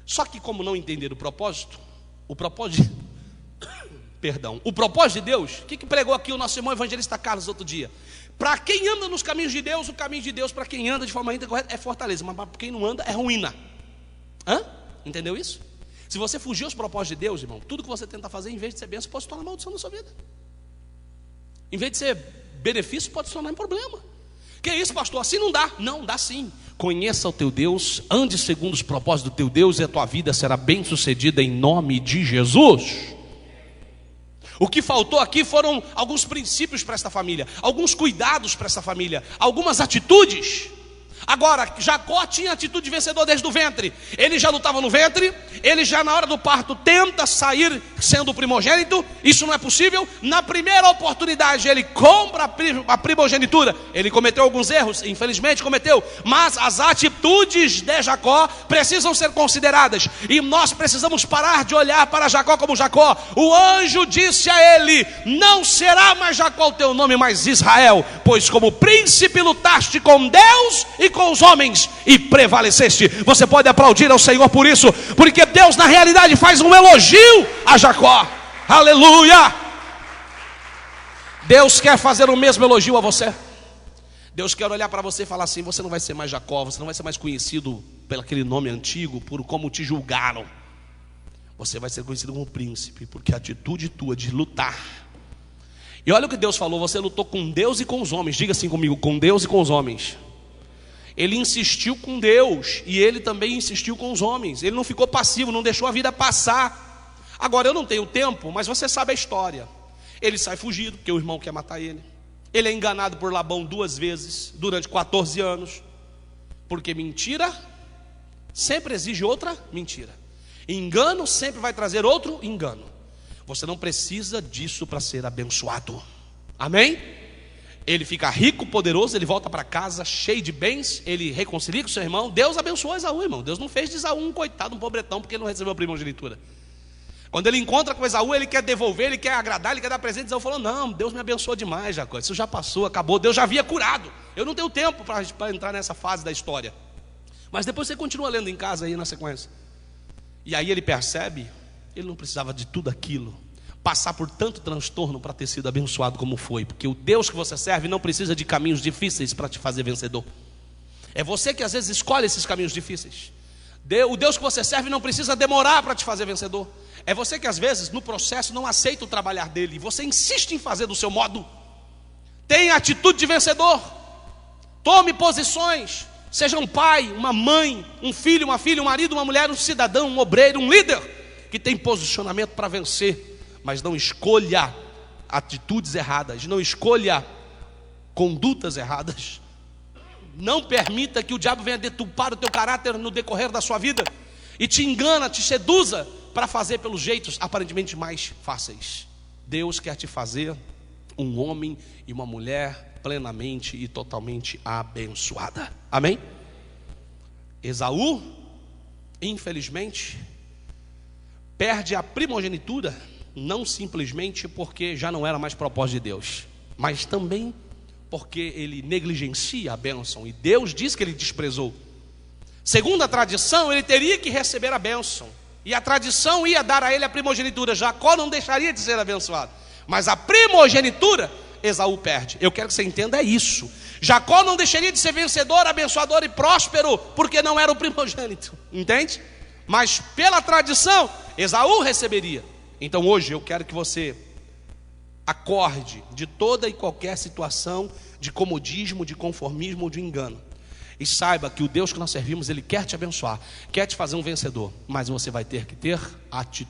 Só que como não entender o propósito de Deus, o que pregou aqui o nosso irmão evangelista Carlos outro dia? Para quem anda nos caminhos de Deus, o caminho de Deus para quem anda de forma correta é fortaleza, mas para quem não anda é ruína. Entendeu isso? Se você fugir aos propósitos de Deus, irmão, tudo que você tenta fazer, em vez de ser bênção, pode se tornar maldição na sua vida. Em vez de ser benefício, pode se tornar um problema. Que isso, pastor? Assim não dá. Não, dá sim. Conheça o teu Deus, ande segundo os propósitos do teu Deus, e a tua vida será bem sucedida em nome de Jesus. O que faltou aqui foram alguns princípios para esta família, alguns cuidados para esta família, algumas atitudes. Agora, Jacó tinha atitude de vencedor desde o ventre. Ele já lutava no ventre, ele já na hora do parto tenta sair sendo o primogênito. Isso não é possível. Na primeira oportunidade ele compra a primogenitura. Ele cometeu alguns erros, infelizmente cometeu. Mas as atitudes de Jacó precisam ser consideradas. E nós precisamos parar de olhar para Jacó como Jacó. O anjo disse a ele: não será mais Jacó o teu nome, mas Israel, pois como príncipe lutaste com Deus e com os homens e prevaleceste. Você pode aplaudir ao Senhor por isso, porque Deus na realidade faz um elogio a Jacó. Aleluia! Deus quer fazer o mesmo elogio a você. Deus quer olhar para você e falar assim: você não vai ser mais Jacó, você não vai ser mais conhecido pelo aquele nome antigo, por como te julgaram. Você vai ser conhecido como príncipe, porque a atitude tua de lutar. E olha o que Deus falou: você lutou com Deus e com os homens. Diga assim comigo: com Deus e com os homens. Ele insistiu com Deus e ele também insistiu com os homens. Ele não ficou passivo, não deixou a vida passar. Agora, eu não tenho tempo, mas você sabe a história. Ele sai fugido, porque o irmão quer matar ele. Ele é enganado por Labão 2 vezes, durante 14 anos. Porque mentira sempre exige outra mentira. Engano sempre vai trazer outro engano. Você não precisa disso para ser abençoado. Amém? Ele fica rico, poderoso, ele volta para casa cheio de bens, ele reconcilia com seu irmão. Deus abençoou Esaú, irmão. Deus não fez de Esaú um coitado, um pobretão, porque ele não recebeu a primogenitura. Quando ele encontra com Esaú, ele quer devolver, ele quer agradar, ele quer dar presente. Esaú falou: não, Deus me abençoou demais, Jacó. Isso já passou, acabou, Deus já havia curado. Eu não tenho tempo para entrar nessa fase da história. Mas depois você continua lendo em casa aí na sequência. E aí ele percebe, ele não precisava de tudo aquilo, passar por tanto transtorno para ter sido abençoado como foi. Porque o Deus que você serve não precisa de caminhos difíceis para te fazer vencedor. É você que às vezes escolhe esses caminhos difíceis. O Deus que você serve não precisa demorar para te fazer vencedor. É você que às vezes no processo não aceita o trabalhar dele, e você insiste em fazer do seu modo. Tenha atitude de vencedor. Tome posições. Seja um pai, uma mãe, um filho, uma filha, um marido, uma mulher, um cidadão, um obreiro, um líder que tem posicionamento para vencer. Mas não escolha atitudes erradas, não escolha condutas erradas. Não permita que o diabo venha deturpar o teu caráter no decorrer da sua vida e te engana, te seduza para fazer pelos jeitos aparentemente mais fáceis. Deus quer te fazer um homem e uma mulher plenamente e totalmente abençoada. Amém? Esaú, infelizmente, perde a primogenitura, não simplesmente porque já não era mais propósito de Deus, mas também porque ele negligencia a bênção, e Deus diz que ele desprezou. Segundo a tradição, ele teria que receber a bênção, e a tradição ia dar a ele a primogenitura. Jacó não deixaria de ser abençoado, mas a primogenitura Esaú perde. Eu quero que você entenda isso. Jacó não deixaria de ser vencedor, abençoador e próspero, porque não era o primogênito, entende? Mas pela tradição, Esaú receberia. Então hoje eu quero que você acorde de toda e qualquer situação de comodismo, de conformismo ou de engano, e saiba que o Deus que nós servimos, Ele quer te abençoar, quer te fazer um vencedor, mas você vai ter que ter atitude.